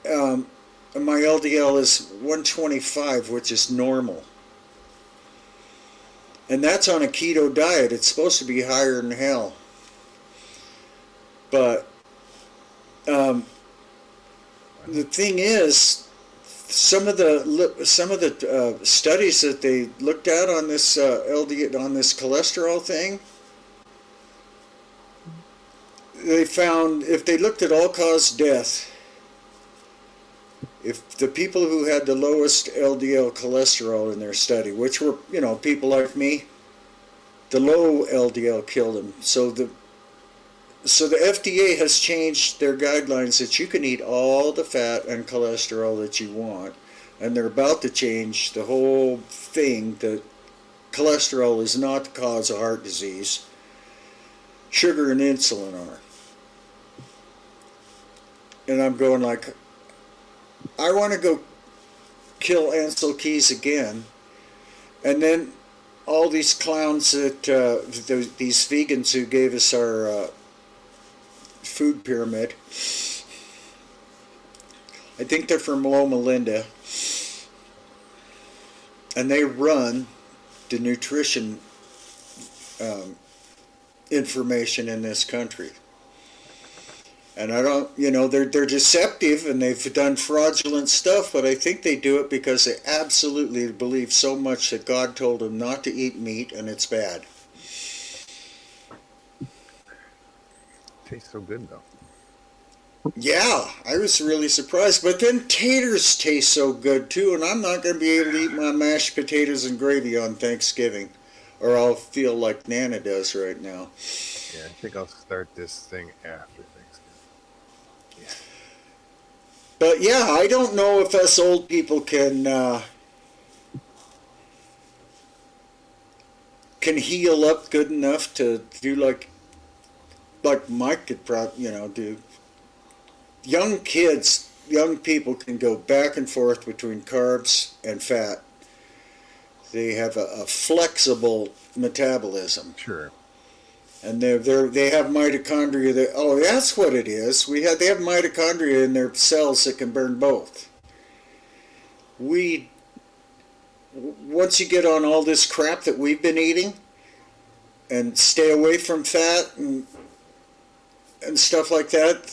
my LDL is 125, which is normal. And that's on a keto diet. It's supposed to be higher than hell. But the thing is, some of the studies that they looked at on this LDL, on this cholesterol thing, they found, if they looked at all-cause death, if the people who had the lowest LDL cholesterol in their study, which were, people like me, the low LDL killed them. So the FDA has changed their guidelines that you can eat all the fat and cholesterol that you want, and they're about to change the whole thing that cholesterol is not the cause of heart disease. Sugar and insulin are. And I'm going like, I want to go kill Ansel Keys again. And then all these clowns that, these vegans who gave us our food pyramid, I think they're from Loma Linda, and they run the nutrition information in this country. And I don't, they're deceptive and they've done fraudulent stuff, but I think they do it because they absolutely believe so much that God told them not to eat meat and it's bad. Tastes so good, though. Yeah, I was really surprised. But then taters taste so good, too, and I'm not going to be able to eat my mashed potatoes and gravy on Thanksgiving, or I'll feel like Nana does right now. Yeah, I think I'll start this thing after Thanksgiving. Yeah. But yeah, I don't know if us old people can heal up good enough to do like Mike could probably, do. Young people can go back and forth between carbs and fat. They have a flexible metabolism. Sure. And they have mitochondria that, oh, that's what it is. They have mitochondria in their cells that can burn both. Once you get on all this crap that we've been eating and stay away from fat and stuff like that,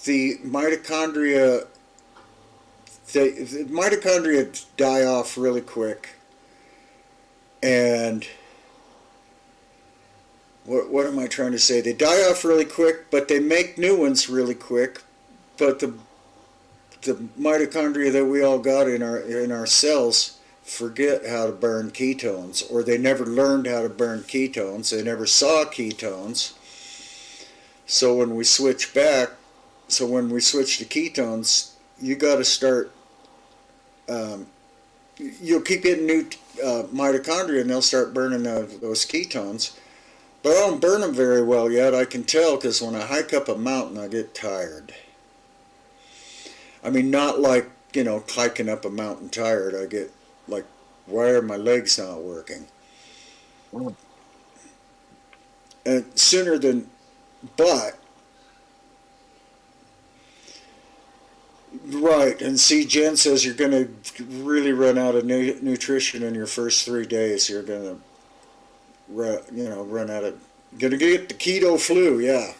the mitochondria die off really quick, and what am I trying to say? They die off really quick, but they make new ones really quick. But the mitochondria that we all got in our cells forget how to burn ketones, or they never learned how to burn ketones. They never saw ketones. So when we switch to ketones, you got to start. You'll keep getting new mitochondria, and they'll start burning those ketones. But I don't burn them very well yet. I can tell because when I hike up a mountain, I get tired. I mean, not like, hiking up a mountain tired. I get like, why are my legs not working? And right, and see, Jen says you're going to really run out of nutrition in your first 3 days. You're going to, run out of, going to get the keto flu, yeah.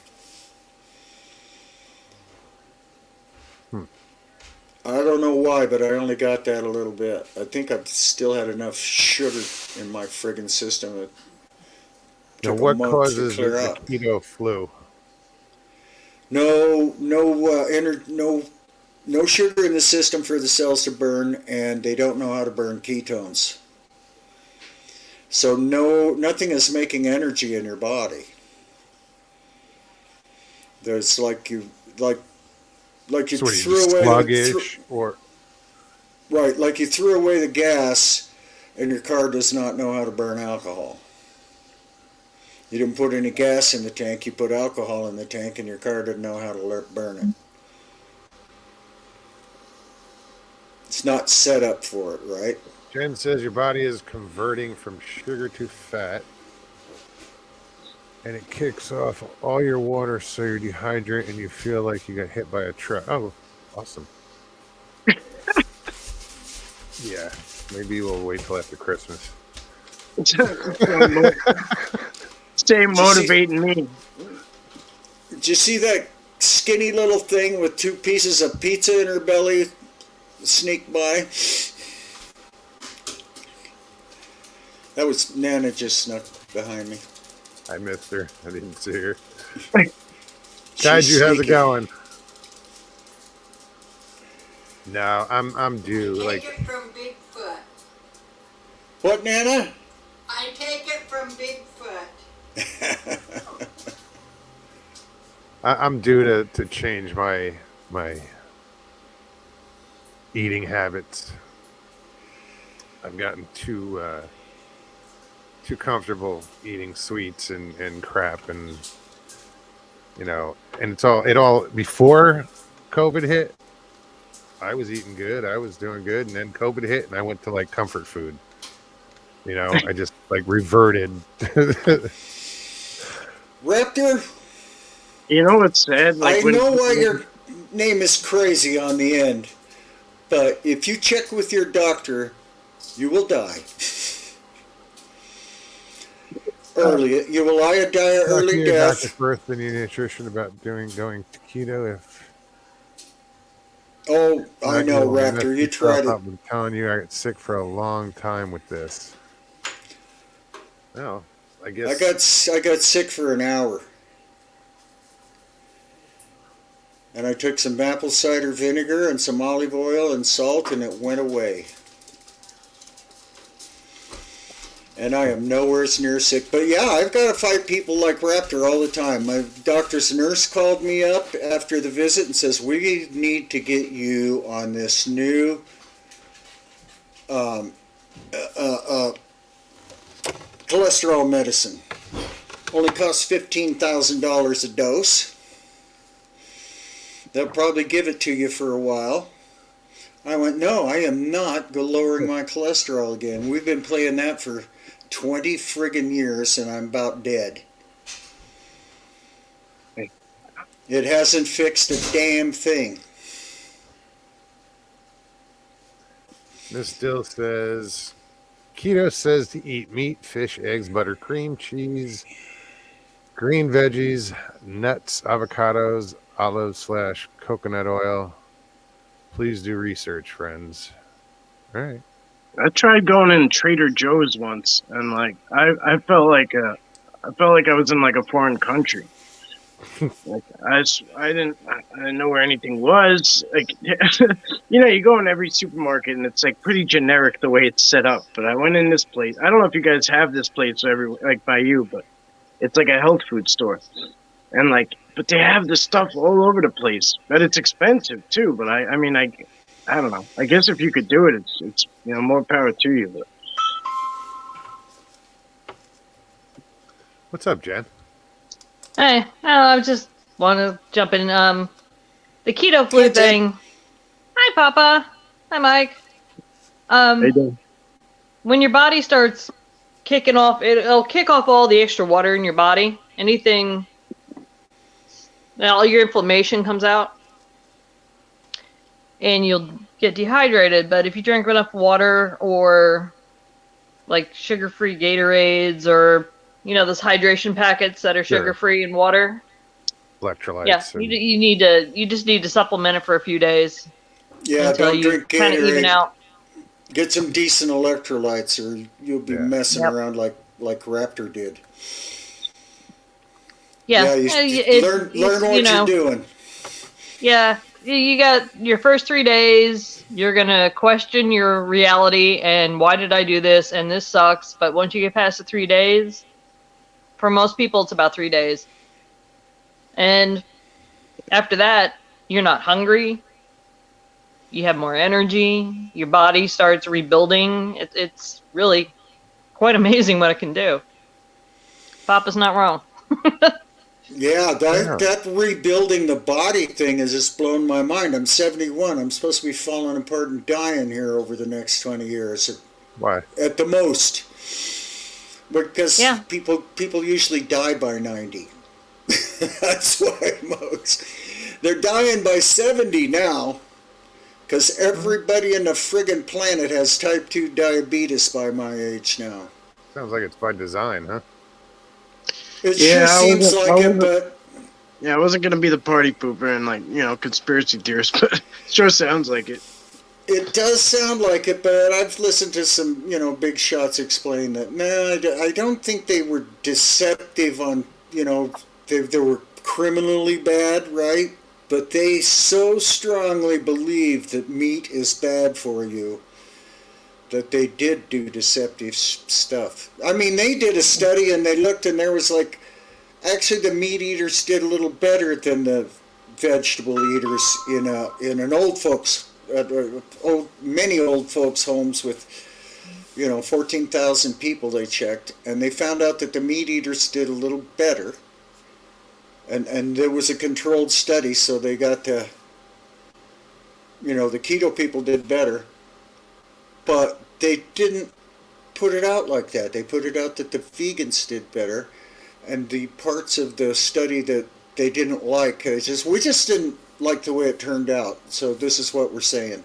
I don't know why, but I only got that a little bit. I think I've still had enough sugar in my friggin' system. It Now, took a what month causes to clear the up. keto flu? No sugar in the system for the cells to burn, and they don't know how to burn ketones. So nothing is making energy in your body. There's So you what are you, threw just away sluggish or right, like you threw away the gas, and your car does not know how to burn alcohol. You didn't put any gas in the tank, you put alcohol in the tank, and your car didn't know how to burn it. It's not set up for it, right? Jen says your body is converting from sugar to fat, and it kicks off all your water, so you dehydrate and you feel like you got hit by a truck. Oh, awesome. Yeah, maybe we'll wait till after Christmas. Stay motivating me. Did you see that skinny little thing with 2 pieces of pizza in her belly sneak by? That was Nana just snuck behind me. I missed her. I didn't see her. She's Kaiju, how's it sneaky. going? No, I'm due. Take it from Bigfoot. What, Nana? I take it from Bigfoot. I'm due to change my eating habits. I've gotten too comfortable eating sweets and crap, and and it all before COVID hit. I was eating good, I was doing good, and then COVID hit, and I went to like comfort food. I just like reverted. Raptor, You know what's sad? I know why your name is crazy on the end, but if you check with your doctor, you will die. Early, you will die a Talk to early your doctor death. first, then your nutrition about going to keto. If Oh, I not, know, you'll mess Raptor. You yourself tried it. up. I'm telling you, I got sick for a long time with this. Well, I guess I got sick for an hour, and I took some apple cider vinegar and some olive oil and salt, and it went away. And I am nowhere near sick. But yeah, I've got to fight people like Raptor all the time. My doctor's nurse called me up after the visit and says, we need to get you on this new cholesterol medicine. Only costs $15,000 a dose. They'll probably give it to you for a while. I went, no, I am not lowering my cholesterol again. We've been playing that for 20 friggin' years, and I'm about dead. It hasn't fixed a damn thing. Miss Dill says keto says to eat meat, fish, eggs, butter, cream, cheese, green veggies, nuts, avocados, olive/coconut oil. Please do research, friends. All right. I tried going in Trader Joe's once, and like I felt like I felt like I was in like a foreign country. Like I didn't know where anything was. Like, you go in every supermarket and it's like pretty generic the way it's set up. But I went in this place. I don't know if you guys have this place like by you, but it's like a health food store, and like, but they have this stuff all over the place. But it's expensive too. But I mean, I don't know. I guess if you could do it, it's more power to you. But What's up, Jen? Hey, I just want to jump in. The keto flu Hey, Jen. thing. Hi, Papa. Hi, Mike. When your body starts kicking off, it'll kick off all the extra water in your body. Anything, all your inflammation comes out, and you'll get dehydrated. But if you drink enough water, or like sugar-free Gatorades, or those hydration packets that are Sure. sugar-free and water. Electrolytes. Yeah, you just need to supplement it for a few days Yeah, until don't you drink kind of even Gatorade. out. Get some decent electrolytes, or you'll be Yeah. messing Yep. around like Raptor did. Yeah, Learn what you're doing. Yeah, you got your first 3 days. You're gonna question your reality and why did I do this? And this sucks. But once you get past the 3 days, for most people, it's about 3 days. And after that, you're not hungry. You have more energy. Your body starts rebuilding. It's really quite amazing what it can do. Papa's not wrong. Yeah, Yeah. that rebuilding the body thing has just blown my mind. I'm 71. I'm supposed to be falling apart and dying here over the next 20 years Why? at the most. Because Yeah. people usually die by 90. That's why they're dying by 70 now. Because everybody in the friggin' planet has type 2 diabetes by my age now. Sounds like it's by design, huh? It Yeah, sure I seems wasn't- I like it, wasn't- but yeah, I wasn't gonna be the party pooper and like conspiracy theorist, but it sure sounds like it. it does sound like it. But I've listened to some, big shots explain that. No, I don't think they were deceptive on, they were criminally bad, right? But they so strongly believed that meat is bad for you that they did do deceptive stuff. I mean, they did a study and they looked and there was like, actually the meat eaters did a little better than the vegetable eaters in an old folks, many old folks homes with, 14,000 people they checked, and they found out that the meat eaters did a little better. And there was a controlled study, so they got to, the keto people did better. But they didn't put it out like that. They put it out that the vegans did better. And the parts of the study that they didn't like, we just didn't like the way it turned out. So this is what we're saying.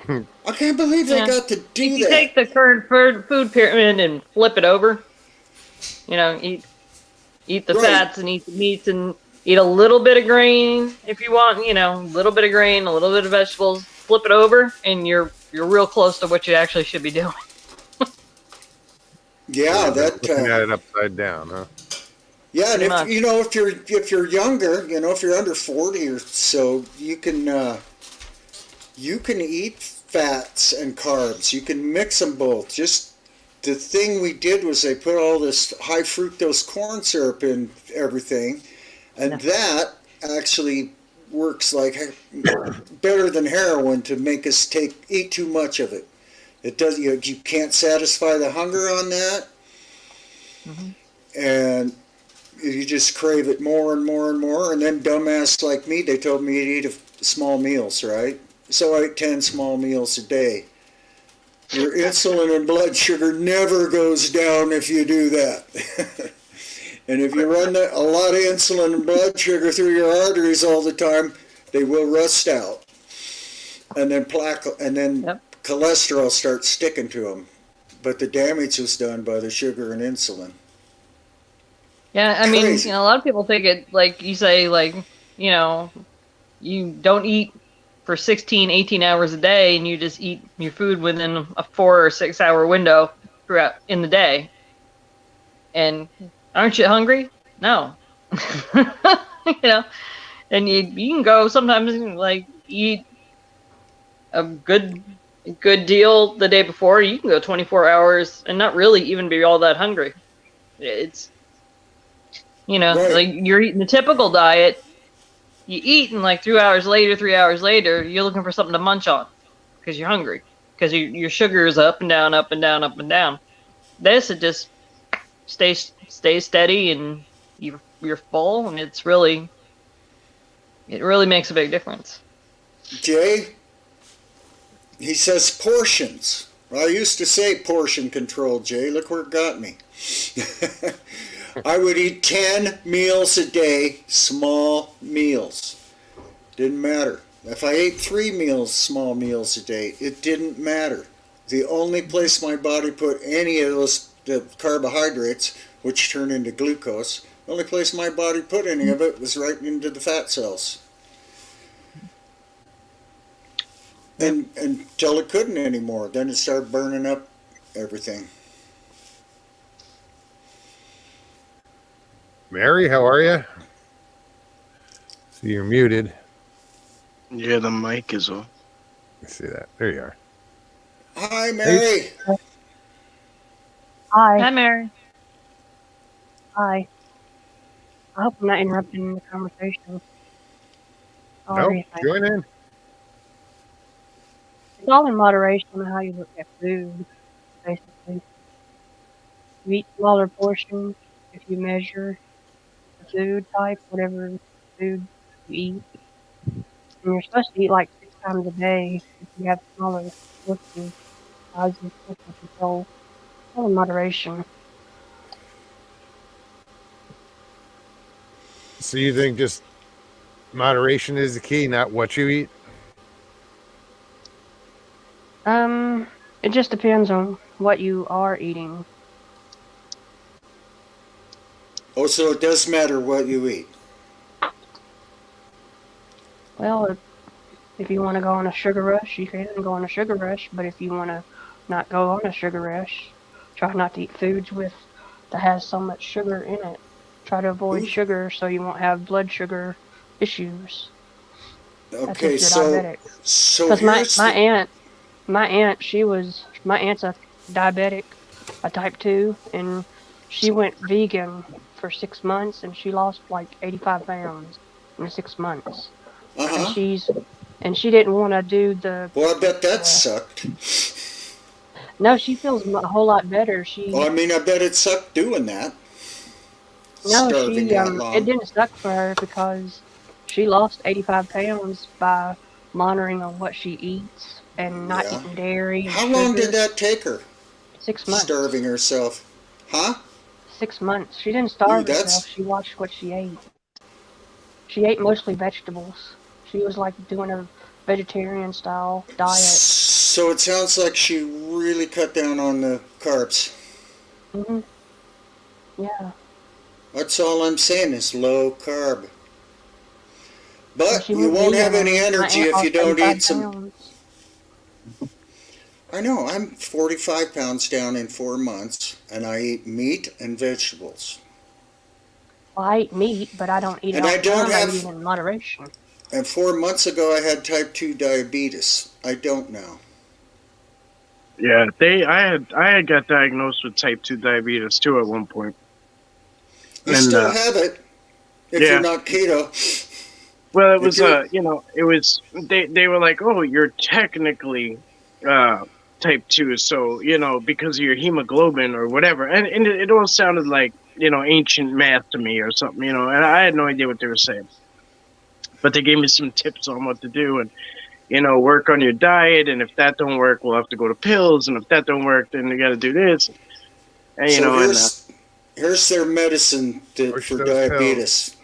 I can't believe they Yeah. got to do If you that. take the current food pyramid and flip it over, eat the Right. fats and eat the meats and eat a little bit of grain if you want, a little bit of grain, a little bit of vegetables, flip it over and you're real close to what you actually should be doing. Yeah, that. Looking at it upside down, huh? Yeah, and Pretty much. if you're younger, if you're under 40 or so, you can eat fats and carbs. You can mix them both. Just the thing we did was they put all this high fructose corn syrup in everything, and that actually works like better than heroin to make us eat too much of it. It does. You can't satisfy the hunger on that, and you just crave it more and more and more. And then dumbass like me, they told me to eat small meals, right? So I ate 10 small meals a day. Your insulin and blood sugar never goes down if you do that. And if you run a lot of insulin and blood sugar through your arteries all the time, they will rust out. And then Yep. cholesterol starts sticking to them. But the damage was done by the sugar and insulin. Yeah, I mean, Crazy. a lot of people take it like you say, like, you don't eat for 16, 18 hours a day and you just eat your food within a 4 or 6 hour window throughout in the day. And Aren't you hungry? No. You know, and you can go sometimes like eat a good deal the day before. You can go 24 hours and not really even be all that hungry. It's Right. like you're eating the typical diet. You eat and like 3 hours later, 3 hours later, you're looking for something to munch on because you're hungry because your sugar is up and down, up and down, up and down. This it just stays steady and you're full, and it really makes a big difference. Jay, he says portions. I used to say portion control, Jay. Look where it got me. I would eat 10 meals a day, small meals. Didn't matter. If I ate 3 meals, small meals a day, it didn't matter. The only place my body put any of those the carbohydrates, which turn into glucose, the only place my body put any of it was right into the fat cells. And until it couldn't anymore. Then it started burning up everything. Mary, how are you? So you're muted. Yeah, the mic is on. Let's see that. There you are. Hi, Mary. Hi, Hi, Mary. hi. I hope I'm not interrupting the conversation. No, Sorry. join in. It's all in moderation on how you look at food, basically. You eat smaller portions if you measure the food type, whatever food you eat. And you're supposed to eat like 6 times a day if you have smaller portions, sizes, portion control. All in moderation. So you think just moderation is the key, not what you eat? It just depends on what you are eating. Oh, so it does matter what you eat. Well, if you want to go on a sugar rush, you can go on a sugar rush. But if you want to not go on a sugar rush, try not to eat foods that has so much sugar in it. Try to avoid Ooh. sugar so you won't have blood sugar issues. That's Okay, if you're so diabetic. so Because here's my the, aunt, my aunt's a diabetic, a type 2, and she went vegan for 6 months and she lost like 85 pounds in 6 months. And uh-huh. she didn't want to do Well, I bet that sucked. no, she feels a whole lot better. Well, I mean, I bet it sucked doing that. No, Starving that it long. didn't suck for her because she lost 85 pounds by monitoring on what she eats and not Yeah. eating dairy and How long did sugar. that take her? 6 months. Starving herself. Huh? 6 months. She didn't Ooh, starve herself. that's She watched what she ate. She ate mostly vegetables. She was like doing a vegetarian style diet. so it sounds like she really cut down on the carbs. Mhm. Yeah. That's all I'm saying is low carb. When But she you went won't vegan, have any my energy aunt if you lost don't 85 eat some. pounds. I know, I'm 45 pounds down in 4 months, and I eat meat and vegetables. Well, I eat meat, but I don't eat it And all I the don't time. I eat it have. in moderation. And 4 months ago, I had type 2 diabetes. I don't now. Yeah, I had got diagnosed with type 2 diabetes too at one point. You And still have it if you're yeah, not keto. well, it If was you're. it was they were like, "Oh, you're technically type 2, so, because of your hemoglobin or whatever." And it all sounded like, ancient math to me or something, and I had no idea what they were saying. But they gave me some tips on what to do, and work on your diet, and if that don't work, we'll have to go to pills, and if that don't work, then you got to do this, and So and here's their medicine Push for those pills. diabetes.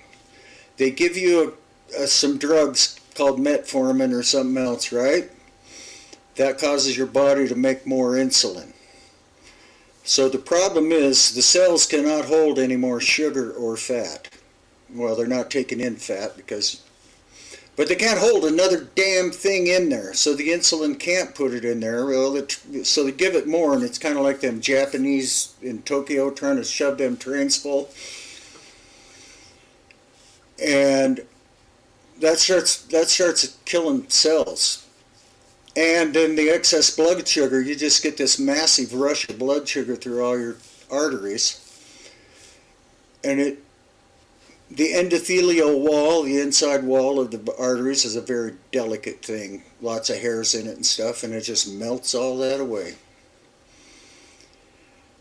They give you some drugs called metformin or something else, right? That causes your body to make more insulin. So the problem is the cells cannot hold any more sugar or fat. Well, they're not taking in fat But they can't hold another damn thing in there, so the insulin can't put it in there. Well, so they give it more, and it's kind of like them Japanese in Tokyo trying to shove them trains full. And that starts killing cells. And then the excess blood sugar, you just get this massive rush of blood sugar through all your arteries. And the endothelial wall, the inside wall of the arteries, is a very delicate thing. Lots of hairs in it and stuff, and it just melts all that away.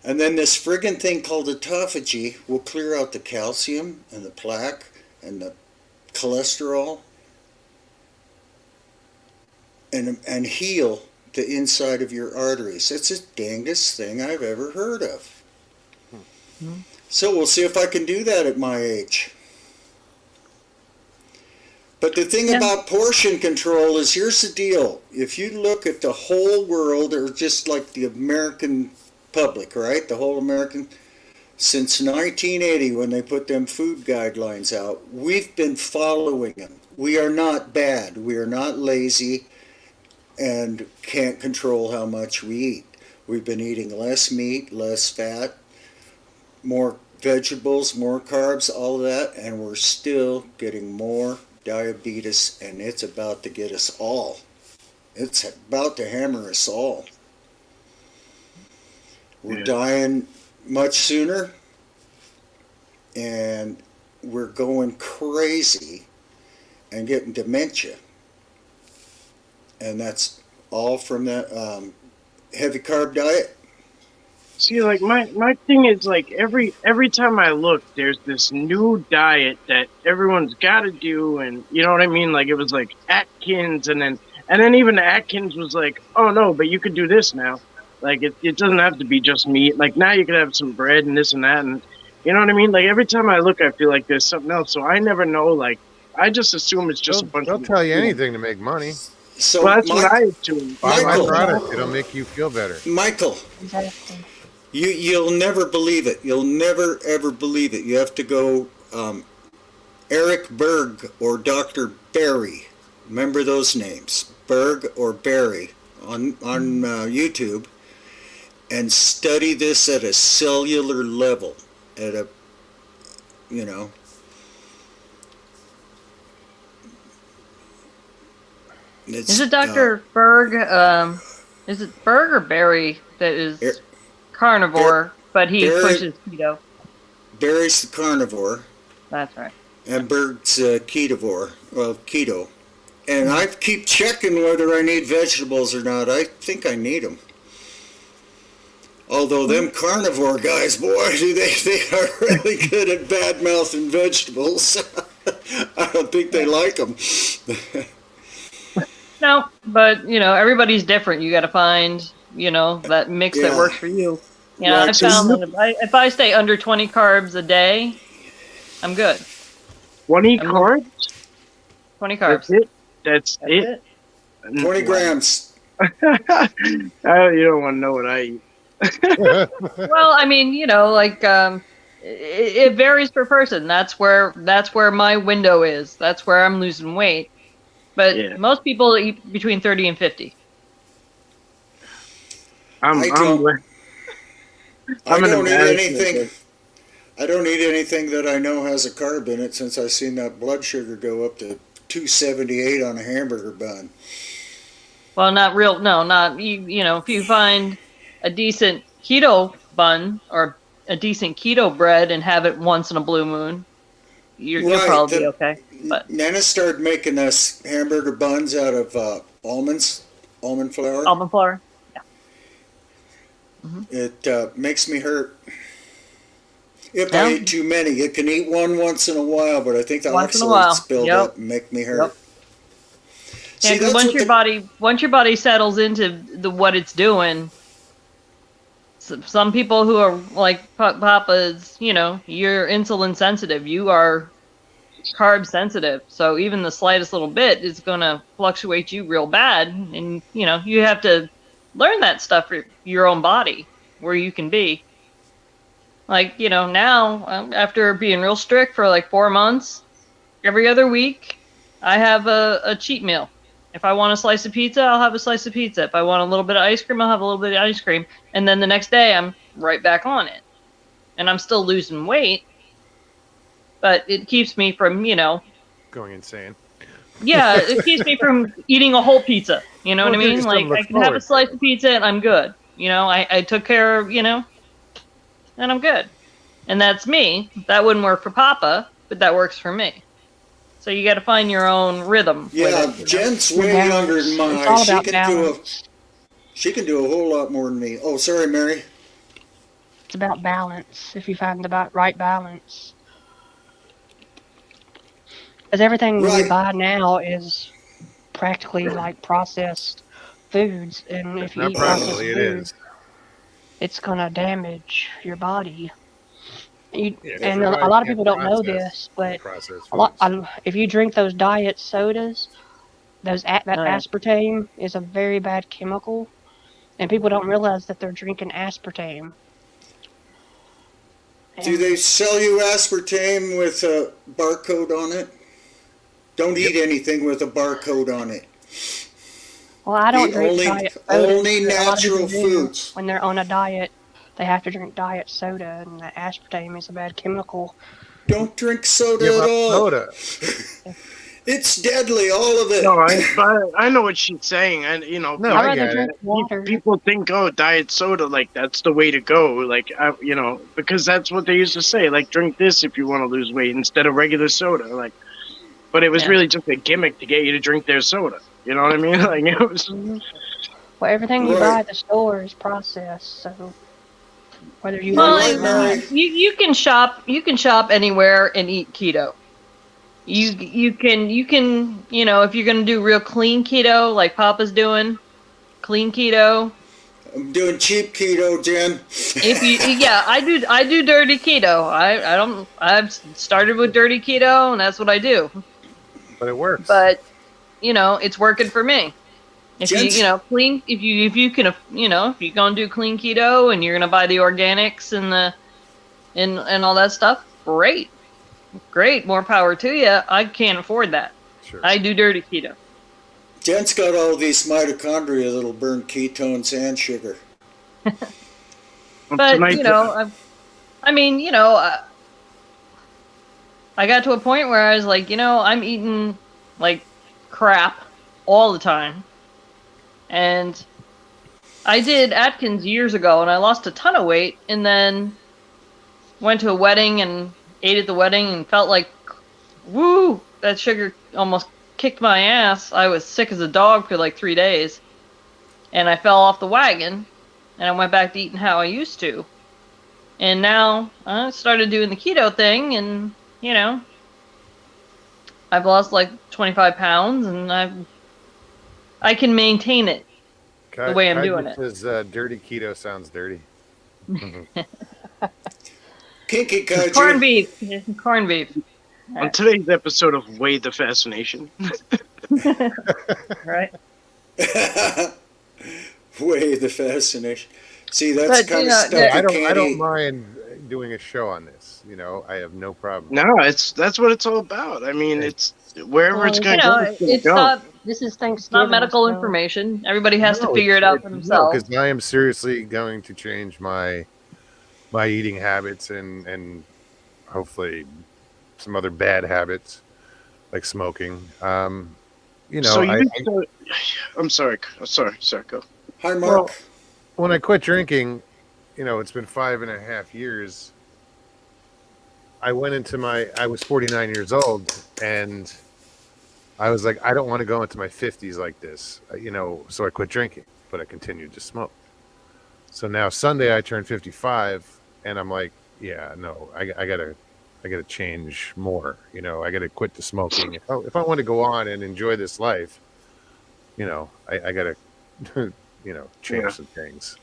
And then this friggin' thing called autophagy will clear out the calcium and the plaque and the cholesterol and heal the inside of your arteries. It's the dangest thing I've ever heard of. Mm-hmm. So we'll see if I can do that at my age. But the thing about portion control is, here's the deal. If you look at the whole world, or just like the American public, right? The whole American, since 1980 when they put them food guidelines out, we've been following them. We are not bad. We are not lazy and can't control how much we eat. We've been eating less meat, less fat, more vegetables, more carbs, all of that, and we're still getting more diabetes, and it's about to get us all. It's about to hammer us all. We're dying much sooner, and we're going crazy and getting dementia. And that's all from that heavy carb diet. See, like my thing is, like every time I look, there's this new diet that everyone's got to do, and you know what I mean. Like it was like Atkins, and then even Atkins was like, oh no, but you could do this now. Like it doesn't have to be just meat. Like now you could have some bread and this and that, and you know what I mean. Like every time I look, I feel like there's something else. So I never know. Like I just assume it's just a bunch. They'll tell you anything to make money. So well, that's what I assume. Buy my product; it'll make you feel better. Michael. You'll never believe it. You'll never, ever believe it. You have to go Eric Berg or Dr. Berry. Remember those names, Berg or Berry, on YouTube, and study this at a cellular level, at a, you know. Is it Dr. Berg? Is it Berg or Berry that is carnivore, but he pushes keto? Berry's the carnivore. That's right. And Berg's ketovore. Well, keto. And I keep checking whether I need vegetables or not. I think I need them. Although them carnivore guys, boy, they are really good at bad-mouthing vegetables. I don't think they like them. No, but, you know, everybody's different. You got to find, you know, that mix that works for you. You know, I found that if I stay under 20 carbs a day, I'm good. 20 carbs? 20 carbs. That's it? 20 grams. You don't want to know what I eat. Well, I mean, you know, like it varies per person. That's where my window is. That's where I'm losing weight. But most people eat between 30 and 50. I don't eat anything. I don't eat anything that I know has a carb in it, since I've seen that blood sugar go up to 278 on a hamburger bun. Well, not you know, if you find a decent keto bun or a decent keto bread and have it once in a blue moon, you'll probably be okay. But Nana started making us hamburger buns out of almond flour. Almond flour. Yeah. Mm-hmm. It makes me hurt. If I eat too many, you can eat one once in a while, but I think the oxalates build up and make me hurt. Yeah, because once your body settles into what it's doing, some people who are like Papa's, you know, you're insulin sensitive. You are carb sensitive, so even the slightest little bit is going to fluctuate you real bad, and you know, you have to learn that stuff for your own body, where you can be like, you know, now after being real strict for like 4 months, every other week I have a cheat meal. If I want a slice of pizza, I'll have a slice of pizza. If I want a little bit of ice cream, I'll have a little bit of ice cream. And then the next day, I'm right back on it. And I'm still losing weight, but it keeps me from, Going insane. yeah, it keeps me from eating a whole pizza. You know Well, what I it gives mean? you something Like, to I look can have a forward slice to. of pizza and I'm good. I took care of, and I'm good. And that's me. That wouldn't work for Papa, but that works for me. So you got to find your own rhythm with Yeah, it. Jen's Your way younger balance. than It's mine. all about balance. She can do a whole lot more than me. Oh, sorry, Mary. It's about balance. If you find the right balance, because everything we Right. buy now is practically like processed foods, and if you Not eat processed practically, it food, is. it's gonna damage your body. Yeah, because And your a body lot of can't people don't know process this, but processed foods. if you drink those diet sodas, that Oh, yeah. aspartame is a very bad chemical, and people don't realize that they're drinking aspartame. Do And they sell you aspartame with a barcode on it? Don't Yep. eat anything with a barcode on it. well, I don't Eat drink only diet sodas, only but a lot of people natural do. foods. When they're on a diet, they have to drink diet soda, and the aspartame is a bad chemical. Don't drink soda Give at up all. soda. It's deadly, all of it. No, I know what she's saying, and No, I'd I rather get drink it. water. people think, oh, diet soda, like that's the way to go, like because that's what they used to say, like drink this if you want to lose weight instead of regular soda, like. But it was Yeah. really just a gimmick to get you to drink their soda. You know what I mean? Like it was. Mhm. Well, everything you Right. buy at the store is processed, so whether you You're know Well, it right, or not. Mary. you can shop. You can shop anywhere and eat keto. You can if you're gonna do real clean keto like Papa's doing, clean keto. I'm doing cheap keto, Jen. If you I do dirty keto. I've started with dirty keto and that's what I do. But it works. But it's working for me. If Jen's- clean, if you can, if you're gonna do clean keto and you're gonna buy the organics and and all that stuff, great, more power to you. I can't afford that. Sure. I do dirty keto. Jen's got all these mitochondria that'll burn ketones and sugar. But Tonight- I got to a point where I was like, I'm eating like crap all the time, and I did Atkins years ago, and I lost a ton of weight, and then went to a wedding and ate at the wedding and felt like, woo, that sugar almost kicked my ass. I was sick as a dog for like 3 days, and I fell off the wagon, and I went back to eating how I used to. And now I started doing the keto thing, and I've lost like 25 pounds, and I can maintain it the way I'm doing it. Says dirty keto sounds dirty. Kinky Kaiju. Corned beef. on today's episode of Weigh the Fascination. Right. Way the fascination. See, that's But, kind of yeah, stuff yeah. you I can't don't eat. mind doing a show on this. I have no problem. No, that's what it's all about. I mean, it's wherever it's going to go. It's go. not This is it's Thanksgiving. not medical so information. Everybody has to No, figure it out for No, themselves. because I am seriously going to change my eating habits and hopefully some other bad habits like smoking. So I'm sorry. Go. Hi, Mark. Well, when I quit drinking, it's been 5.5 years. I went into I was 49 years old, and I was like, I don't want to go into my 50s like this, so I quit drinking, but I continued to smoke. So now Sunday I turned 55, and I'm like, yeah, no, I gotta change more. I gotta quit the smoking. If I want to go on and enjoy this life, I gotta, change some things.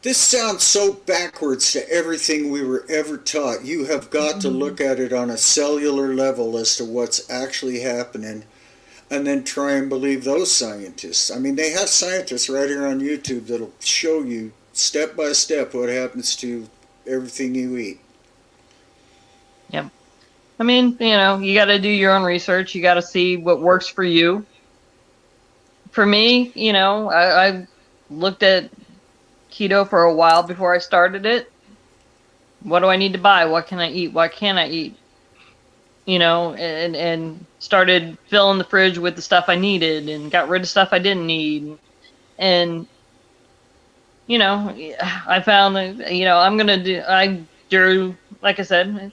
This sounds so backwards to everything we were ever taught. You have got to look at it on a cellular level as to what's actually happening, and then try and believe those scientists. I mean, they have scientists right here on YouTube that'll show you step by step what happens to everything you eat. Yep. I mean, you got to do your own research. You got to see what works for you. For me, I looked at keto for a while before I started it. What do I need to buy? What can I eat? What can't I eat? And started filling the fridge with the stuff I needed and got rid of stuff I didn't need. And, I found that, I'm going to do, like I said,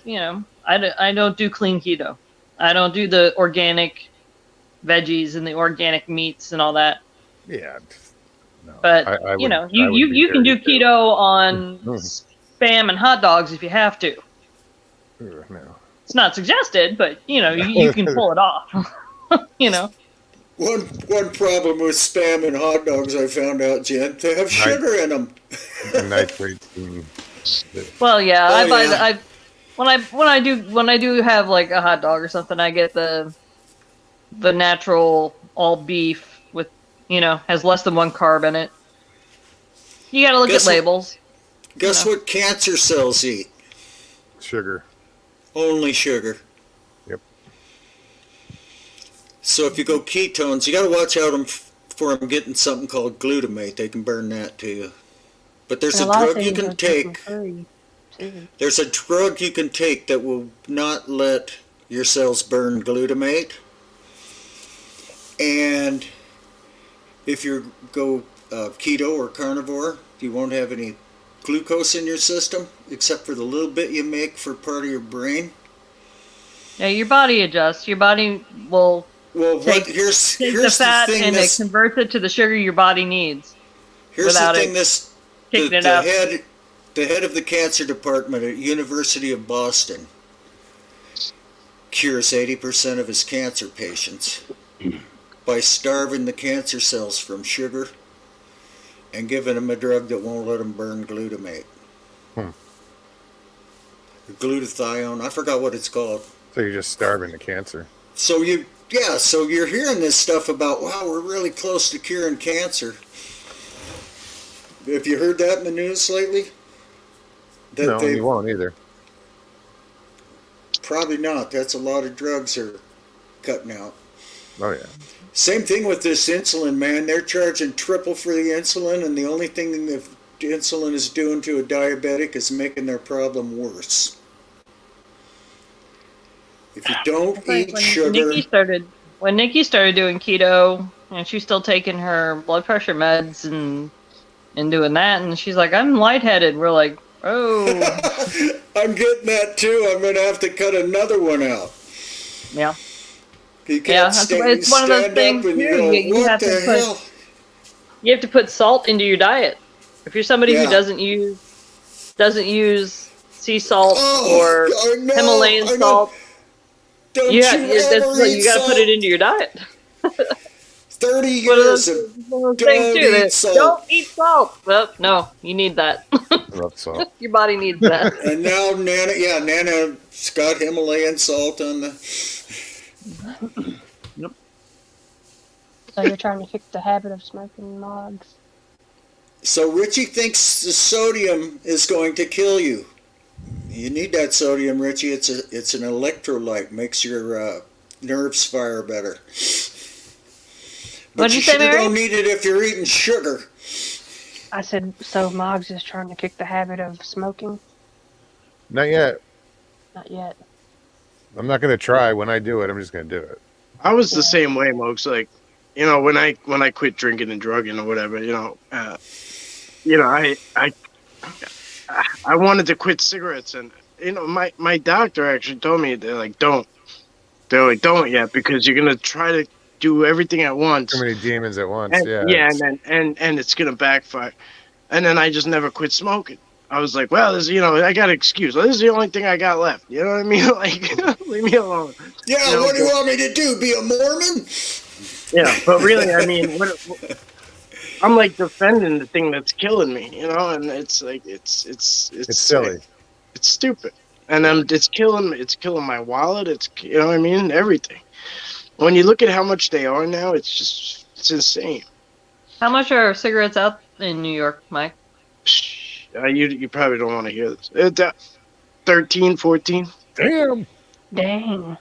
I don't do clean keto. I don't do the organic veggies and the organic meats and all that. Yeah. No, But, I would, you can do keto on Spam and hot dogs if you have to. No. It's not suggested, but you can pull it off. One problem with Spam and hot dogs, I found out, Jen, they have sugar in them. The nitrates. Well, yeah, I buy yeah. when I do have like a hot dog or something, I get the natural all beef with has less than 1 carb in it. You got to look at labels. Guess what cancer cells eat? Sugar. Only sugar. Yep. So if you go ketones, you got to watch out for them getting something called glutamate. They can burn that to you. But there's a drug you can take. There's a drug you can take that will not let your cells burn glutamate. And if you go keto or carnivore, you won't have any glucose in your system, except for the little bit you make for part of your brain. Yeah, your body adjusts. Your body will take the fat and it converts it to the sugar your body needs. Here's the thing: the head of the cancer department at University of Boston cures 80% of his cancer patients by starving the cancer cells from sugar and giving them a drug that won't let them burn glutamate. Glutathione, I forgot what it's called. So you're just starving the cancer. So you're hearing this stuff about, wow, we're really close to curing cancer. Have you heard that in the news lately? No, you won't either. Probably not. That's a lot of drugs are cutting out. Oh, yeah. Same thing with this insulin, man. They're charging triple for the insulin, and the only thing the insulin is doing to a diabetic is making their problem worse. If you don't eat sugar... When Nikki started doing keto, and she's still taking her blood pressure meds and doing that, and she's like, I'm lightheaded. We're like, oh. I'm getting that too. I'm going to have to cut another one out. Yeah. It's one of those things too. You have to put salt into your diet. If you're somebody who doesn't use sea salt or Himalayan salt, you got to put it into your diet. 30 years of don't eat salt. Don't eat salt. Well, no, you need that. Love salt. Your body needs that. And now Nana's got Himalayan salt on the... Yep. So you're trying to fix the habit of smoking logs. So Richie thinks the sodium is going to kill you. You need that sodium, Richie. It's an electrolyte. Makes your nerves fire better. But you sure don't need it if you're eating sugar. I said, so Moggs is trying to kick the habit of smoking? Not yet. Not yet. I'm not going to try. When I do it, I'm just going to do it. I was the same way, Moggs. Like, when I quit drinking and drugging or whatever, I wanted to quit cigarettes, and my doctor actually told me they're like don't yet, because you're gonna try to do everything at once. Too many demons at once. And it's gonna backfire. And then I just never quit smoking. I was like, well, I got an excuse. Well, this is the only thing I got left. You know what I mean? Like, leave me alone. Yeah, what do you want me to do? Be a Mormon? Yeah, but really, I mean, I'm like defending the thing that's killing me, and it's like it's silly. Like, it's stupid, and it's killing my wallet. It's what I mean, everything. When you look at how much they are now, it's insane. How much are cigarettes out in New York, Mike? You probably don't want to hear this. 13, 14. Damn. Dang.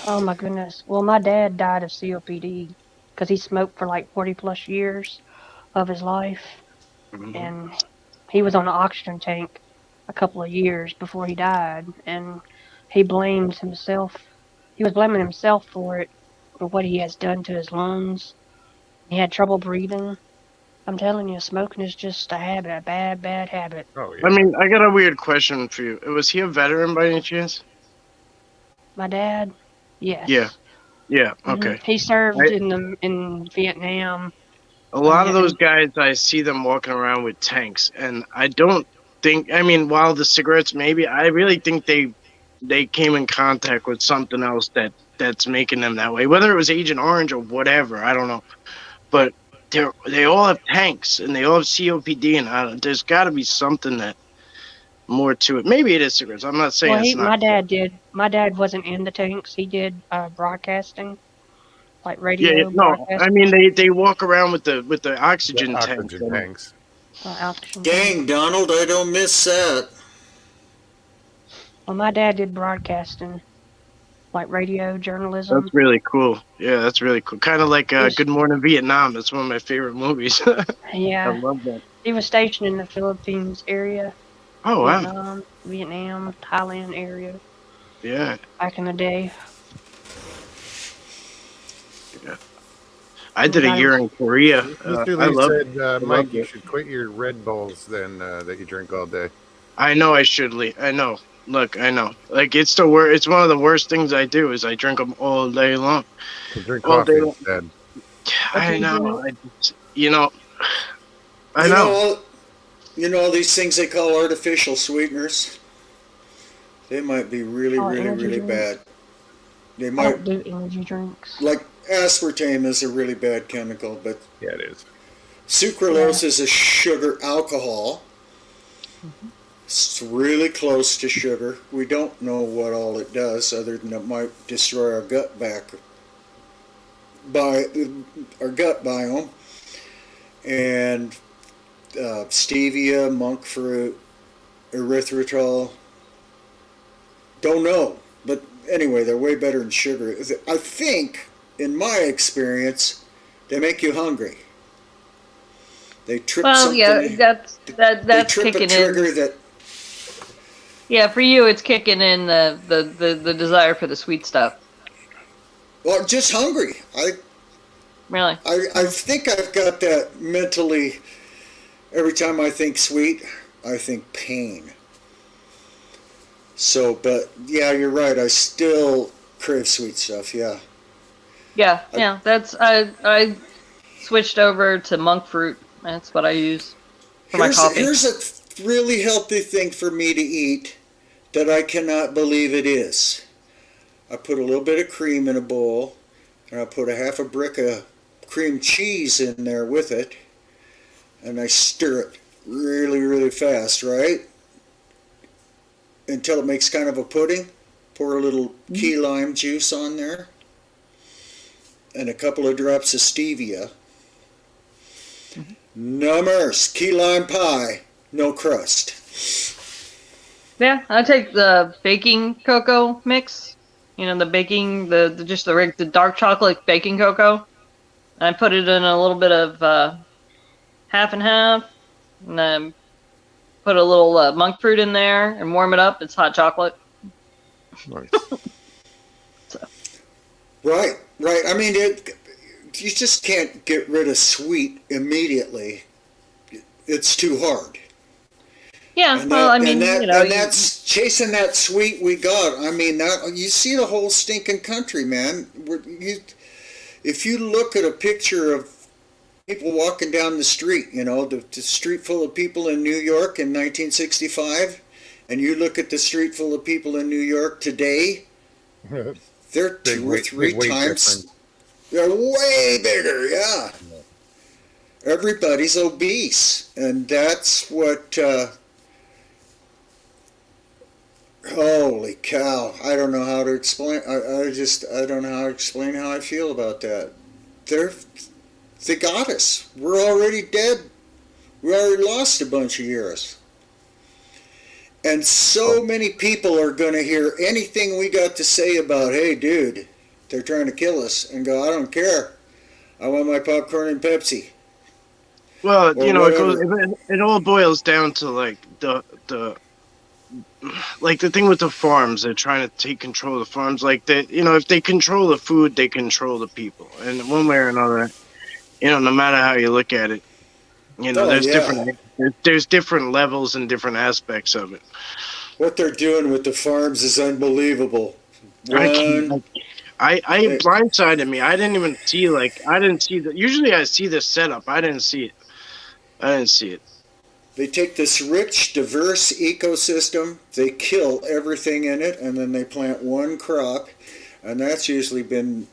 Oh my goodness. Well, my dad died of COPD because he smoked for like 40 plus years of his life, Mhm. and he was on an oxygen tank a couple of years before he died, and he blamed himself. He was blaming himself for it, for what he has done to his lungs. He had trouble breathing. I'm telling you, smoking is just a habit, a bad, bad habit. Oh I yeah. mean, I got a weird question for you. Was he a veteran by any chance? My dad, Yeah. yes. Yeah. Okay. He served I, in Vietnam. a lot of those And guys, I see them walking around with tanks, and I don't think. I mean, while the cigarettes, maybe, I really think they came in contact with something else that's making them that way. Whether it was Agent Orange or whatever, I don't know. But they all have tanks and they all have COPD, and there's got to be something that more to it. Maybe it is cigarettes. I'm not saying well, it's not. my dad did. My dad wasn't in the tanks. He did broadcasting, like Yeah, yeah, radio no. I mean, broadcasting, they walk around with the The oxygen tanks. oxygen And tanks. oxygen tank. Dang, Donald, I don't miss that. Well, my dad did broadcasting, like radio that's journalism. really cool. Yeah, that's really cool. Kind of like He was, Good Morning Vietnam. That's one of my favorite movies. I yeah, love that. he was stationed in the Philippines area, Oh wow. Vietnam, Thailand area Yeah. back in the day. Yeah. I We did a got him. year in Korea. Mr. I Lee loved said, I Mike, loved you it. should quit your Red Bulls then that you drink all day. I know I should leave. I know. Look, I know. Like it's the worst. It's one of the worst things I do is I drink them all day long. So drink All day coffee long. instead. What do I you know. drink? I You know. know, you know all these things they call artificial sweeteners. They might be really, Oh, really, energy really drinks. bad. They I might, don't do energy drinks. like aspartame is a really bad chemical, but Yeah, it is. sucralose is a sugar alcohol. Mm-hmm. It's really close to sugar. We don't know what all it does, other than it might destroy our gut our gut biome. And stevia, monk fruit, erythritol. Don't know, but anyway, they're way better than sugar. I think, in my experience, they make you hungry. They trip Well, yeah, something. They that's trip a kicking trigger in. that. Yeah, for you, it's kicking in the desire for the sweet stuff. Well, just hungry. Really. I think I've got that mentally. Every time I think sweet, I think pain. So, but yeah, you're right. I still crave sweet stuff. Yeah. Yeah, yeah. I switched over to monk fruit. That's what I use for my coffee. Here's a really healthy thing for me to eat that I cannot believe it is. I put a little bit of cream in a bowl, and I put a half a brick of cream cheese in there with it, and I stir it really, really fast, right? Until it makes kind of a pudding. Pour a little key lime juice on there, and a couple of drops of stevia. Numbers, key lime pie, no crust. Yeah, I take the baking cocoa mix. You know, the baking, the dark chocolate baking cocoa. And I put it in a little bit of half and half, and then put a little monk fruit in there and warm it up. It's hot chocolate. Nice. Right. I mean, you just can't get rid of sweet immediately. It's too hard. Yeah, And well, that, I mean, and that's chasing that sweet we got. I mean, that you see the whole stinking country, man. If you look at a picture of people walking down the street, you know, the street full of people in New York in 1965, and you look at the street full of people in New York today, they're two or three times. They're way bigger, yeah. Everybody's obese, and that's what. Holy cow! I don't know how to explain. I don't know how to explain how I feel about that. They got us. We're already dead. We already lost a bunch of years. And so many people are going to hear anything we got to say about, hey, dude, they're trying to kill us, and go, I don't care. I want my popcorn and Pepsi. Well, Or you know, whatever. it all boils down to like the like the thing with the farms. They're trying to take control of the farms. Like they, you know, if they control the food, they control the people. And one way or another, you know, no matter how you look at it, you know, Oh, there's yeah. there's different levels and different aspects of it. What they're doing with the farms is unbelievable. I can't. One, I they, blindsided me. I didn't even see I didn't see the. Usually I see the setup. I didn't see it. I didn't see it. they take this rich, diverse ecosystem, they kill everything in it, and then they plant one crop, and that's usually been,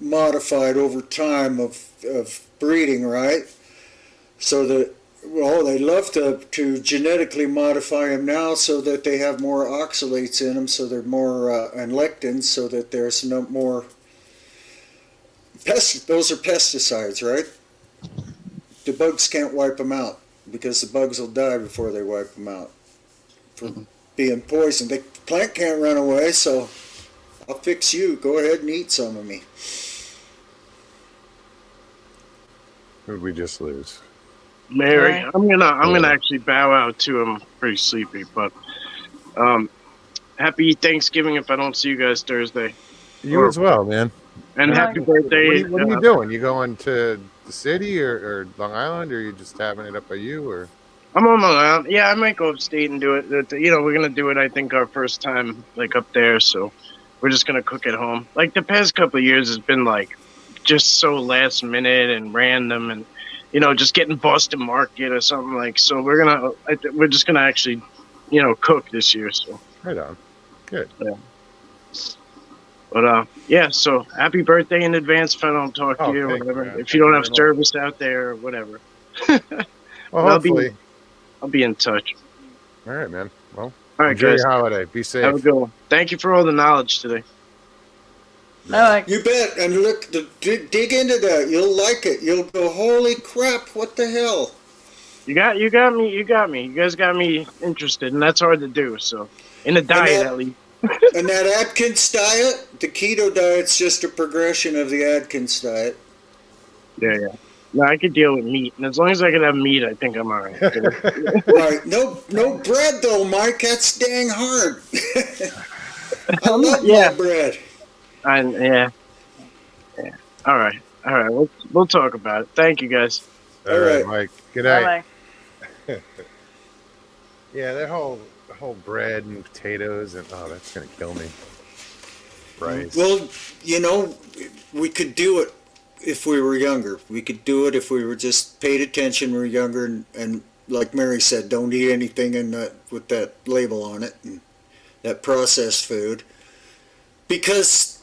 modified over time of breeding, right? So that, well, they love to genetically modify them now so that they have more oxalates in them, so they're more and lectins, so that there's no more those are pesticides, right? The bugs can't wipe them out because the bugs will die before they wipe them out from being poisoned. The plant can't run away, so I'll fix you. Go ahead and eat some of me. Who did we just lose? Mary, Mary. I'm gonna actually bow out too. I'm pretty sleepy, but happy Thanksgiving if I don't see you guys Thursday. You as well, man. And Good happy night. birthday. What are you doing? You going to the city or Long Island, or are you just having it up by you? Or I'm on Long Island. Yeah, I might go upstate and do it. You know, we're gonna do it. I think our first time like up there, so we're just gonna cook at home. Like the past couple of years has been like just so last minute and random, and you know, just getting Boston Market or something like. So we're just gonna actually, you know, cook this year. So right on. Good. yeah. But yeah. So happy birthday in advance if I don't talk to you or thanks, whatever. man. If Thank you don't you have very much. service out there or whatever. Well, I'll hopefully. be in touch. All right, man. Well, All right, enjoy guys. your holiday. Be Have a safe. good one. Thank you for all the knowledge today. Alex. You bet. And look, dig into that. You'll like it. You'll go, holy crap, what the hell? You got me. You guys got me interested, and that's hard to do. So, in a diet at least. And that Atkins diet, the keto diet's just a progression of the Atkins diet. Yeah. No, I could deal with meat, and as long as I can have meat, I think I'm all right. Right. No bread though, Mike. That's dang hard. I love my bread. Yeah. All right. We'll talk about it. Thank you, guys. All right, right. Mike. Good night. Bye-bye. Yeah, that whole bread and potatoes and that's gonna kill me. Rice. Well, we could do it if we were younger. We could do it if we were just paid attention when we were younger, and like Mary said, don't eat anything with that label on it and that processed food, because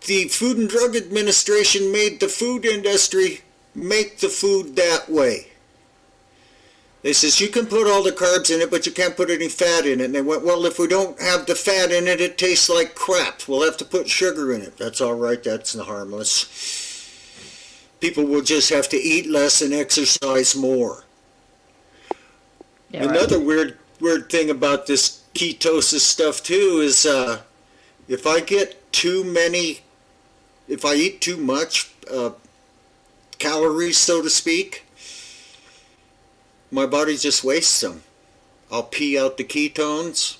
the Food and Drug Administration made the food industry make the food that way. They says you can put all the carbs in it, but you can't put any fat in it. And they went, well, if we don't have the fat in it, it tastes like crap. We'll have to put sugar in it. That's all right. That's harmless. People will just have to eat less and exercise more. Yeah, Another weird thing about this ketosis stuff too is if I eat too much calories, so to speak, my body just wastes them. I'll pee out the ketones,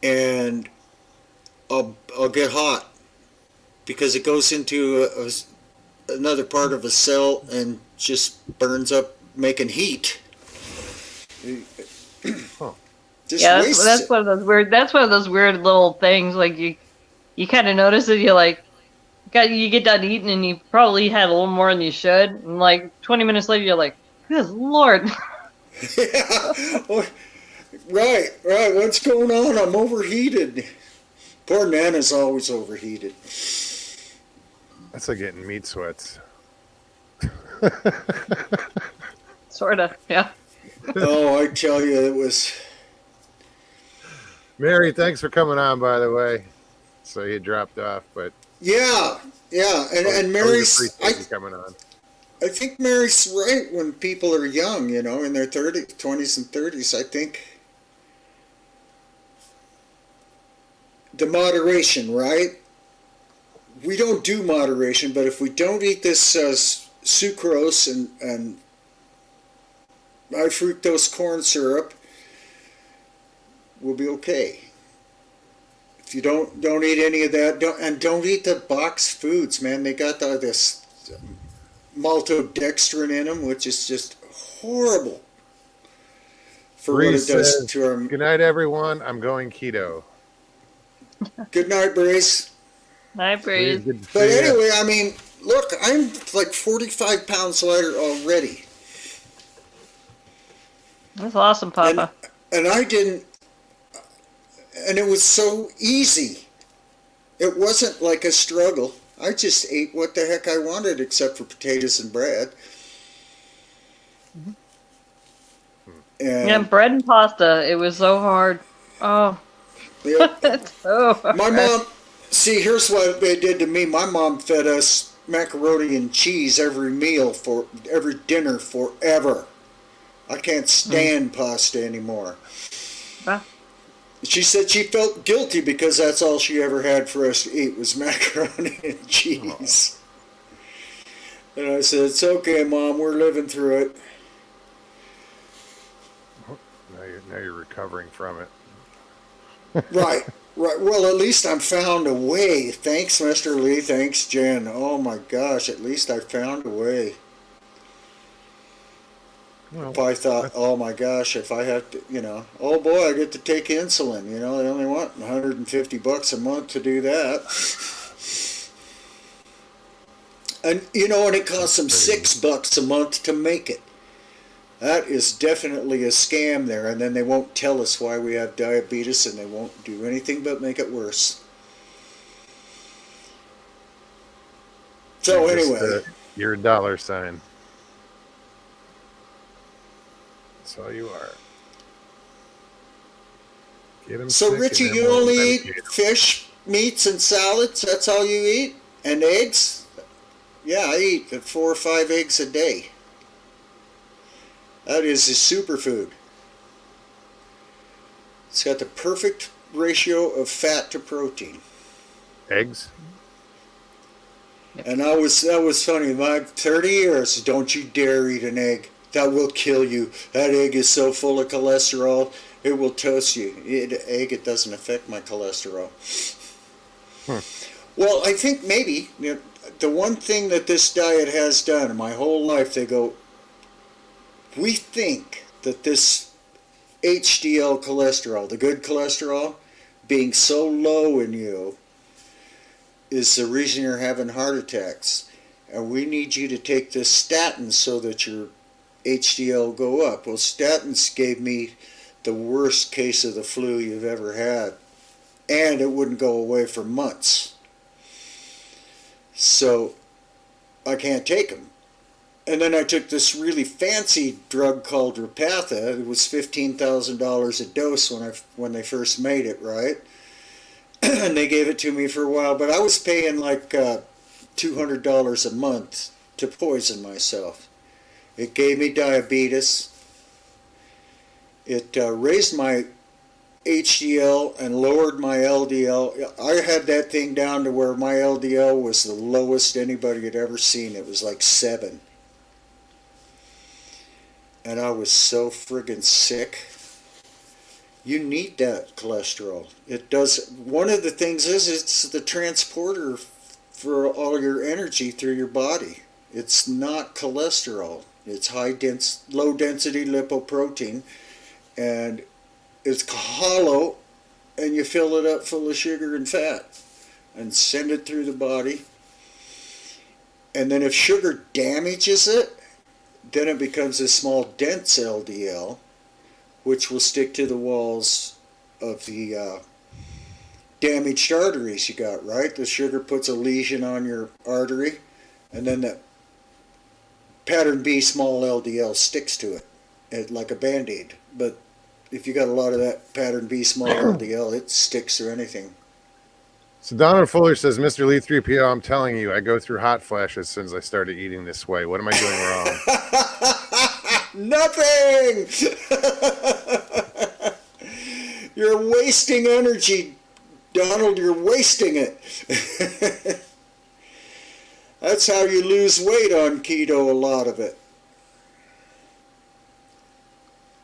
and I'll get hot because it goes into another part of a cell and just burns up, making heat. Just Yeah, wastes that's it. one of those weird. That's one of those weird little things. Like you kind of notice it. You like, you get done eating, and you probably had a little more than you should. And like 20 minutes later, you're like, "Good Lord!" Yeah. Right. What's going on? I'm overheated. Poor Nana's always overheated. That's like getting meat sweats. Sorta. Yeah. Oh, I tell you, it was. Mary, thanks for coming on, by the way. So you dropped off, but Yeah. And always Mary's. appreciate you coming on. I think Mary's right when people are young, in their 20s and 30s. I think the moderation, right? We don't do moderation, but if we don't eat this sucrose and high fructose corn syrup, we'll be okay. If you don't eat any of that, don't eat the boxed foods, man. They got this maltodextrin in them, which is just horrible for Bree what it does says, to our. good night, everyone. I'm going keto. Good night, Brace. Night, Bree, Breeze. good to But see ya. anyway, I mean, look, I'm like 45 pounds lighter already. That's awesome, Papa. And I didn't, and it was so easy. It wasn't like a struggle. I just ate what the heck I wanted except for potatoes and bread. And Yeah, bread and pasta. It was so hard. Oh, yeah, it's so hard. my mom, see, here's what they did to me. My mom fed us macaroni and cheese every meal for every dinner forever. I can't stand pasta anymore. Ah. She said she felt guilty because that's all she ever had for us to eat was macaroni and cheese. And I said, it's okay, Mom, we're living through it. Now you're recovering from it. Right. Well, at least I found a way. Thanks, Mr. Lee. Thanks, Jen. Oh my gosh, at least I found a way. Well, If I thought, oh my gosh, if I have to, oh boy, I get to take insulin. They only want $150 a month to do that. And and it costs them $6 a month to make it. That is definitely a scam there. And then they won't tell us why we have diabetes, and they won't do anything but make it worse. So anyway, you're a dollar sign. That's all you are. Get 'em so sick and Richie, then you we'll only medicate eat 'em. fish, meats, and salads? That's all you eat? And eggs? Yeah, I eat 4 or 5 eggs a day. That is a superfood. It's got the perfect ratio of fat to protein. Eggs? And that was funny. My 30 years, don't you dare eat an egg. That will kill you. That egg is so full of cholesterol, it will toast you. It doesn't affect my cholesterol. Well, I think maybe the one thing that this diet has done, my whole life, they go, we think that this HDL cholesterol, the good cholesterol, being so low in you is the reason you're having heart attacks. And we need you to take this statin so that your HDL go up. Well, statins gave me the worst case of the flu you've ever had. And it wouldn't go away for months. So I can't take them. And then I took this really fancy drug called Repatha. It was $15,000 a dose when they first made it, right? And they gave it to me for a while, but I was paying like $200 a month to poison myself. It gave me diabetes. It raised my HDL and lowered my LDL. I had that thing down to where my LDL was the lowest anybody had ever seen. It was like 7. And I was so friggin' sick. You need that cholesterol. It does. One of the things is it's the transporter for all your energy through your body. It's not cholesterol. It's low density lipoprotein, and it's hollow, and you fill it up full of sugar and fat and send it through the body. And then if sugar damages it, then it becomes a small dense LDL, which will stick to the walls of the damaged arteries you got, right? The sugar puts a lesion on your artery, and then that pattern B small LDL sticks to it like a Band-Aid. But if you got a lot of that pattern B small LDL, it sticks through anything. So Donald Fuller says, Mr. Lee 3PO, I'm telling you, I go through hot flashes since I started eating this way. What am I doing wrong? Nothing! You're wasting energy, Donald, you're wasting it. That's how you lose weight on keto, a lot of it.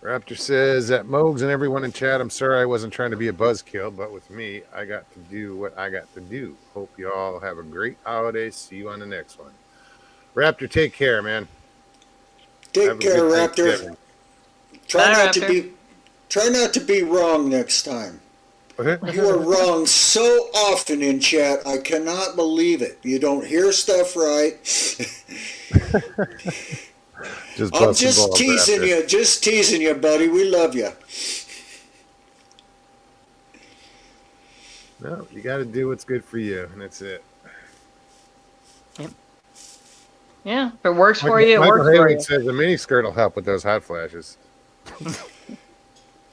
Raptor says that Mogs and everyone in chat, I'm sorry I wasn't trying to be a buzzkill, but with me, I got to do what I got to do. Hope you all have a great holiday. See you on the next one. Raptor, take care, man. Take Have a care, good Raptor. Thanksgiving. Try Bye, not to Raptor. be try not to be wrong next time. Okay. You are wrong so often in chat. I cannot believe it. You don't hear stuff right. Just I'm busting just balls, teasing Raptor. you. Just teasing you, buddy. We love you. No, you got to do what's good for you, and that's it. Yeah, if it works for you, it Michael works for Haywood you. says the mini skirt will help with those hot flashes.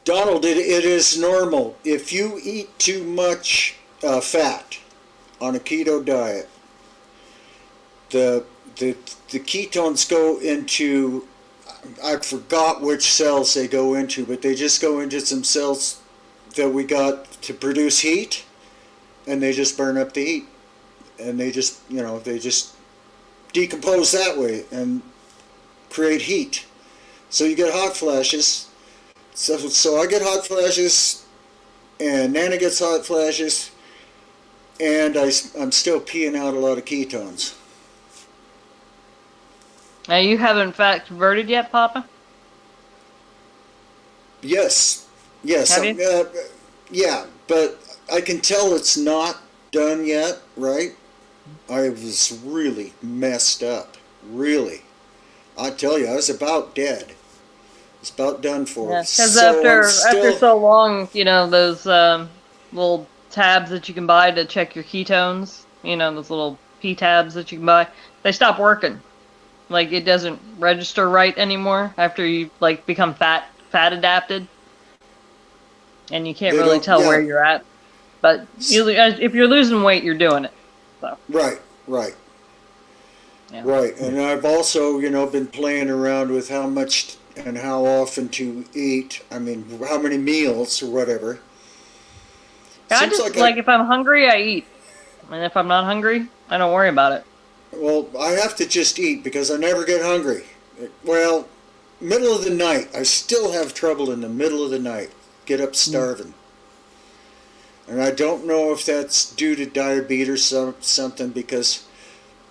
Donald, it is normal. If you eat too much fat on a keto diet, the ketones go into, I forgot which cells they go into, but they just go into some cells that we got to produce heat, and they just burn up the heat, and they just decompose that way and create heat. So you get hot flashes. So I get hot flashes, and Nana gets hot flashes, and I'm still peeing out a lot of ketones. Now, you haven't fat converted yet, Papa? Yes. Have you? Yeah, but I can tell it's not done yet, right? I was really messed up. Really. I tell you, I was about dead. It's about done for. Yeah, because So after so long, those little tabs that you can buy to check your ketones, those little P tabs that you can buy, they stop working. Like, it doesn't register right anymore after you become fat adapted, and you can't They really don't- tell yeah. where you're at. But if you're losing weight, you're doing it. So Right. yeah. Right, and I've also, been playing around with how much and how often to eat. I mean, how many meals or whatever. I Seems just like if I'm hungry, I eat, and if I'm not hungry, I don't worry about it. well, I have to just eat because I never get hungry. Well, middle of the night, I still have trouble in the middle of the night. Get up starving. And I don't know if that's due to diabetes or something, because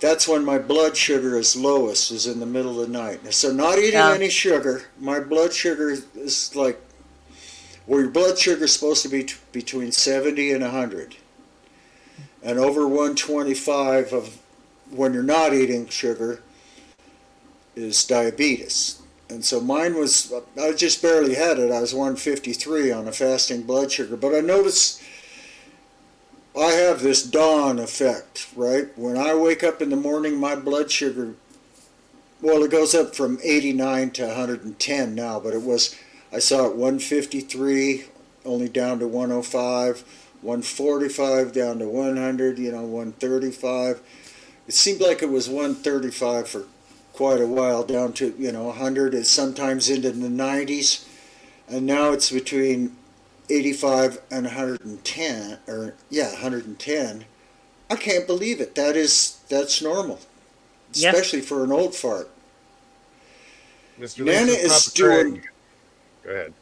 that's when my blood sugar is lowest, is in the middle of the night. So not eating Yeah. any sugar, my blood sugar is your blood sugar is supposed to be between 70 and 100. And over 125 of when you're not eating sugar is diabetes. And so mine was, I just barely had it. I was 153 on a fasting blood sugar. But I noticed I have this dawn effect, right? When I wake up in the morning, my blood sugar, well, it goes up from 89 to 110 now, but I saw it 153, only down to 105, 145 down to 100, 135. It seemed like it was 135 for quite a while, down to, 100, and sometimes into the 90s. And now it's between 85 and 110, 110. I can't believe it. That's normal, Yeah. especially for an old fart. Mr. Nana Lee says, is Papa doing. Craig. Go ahead.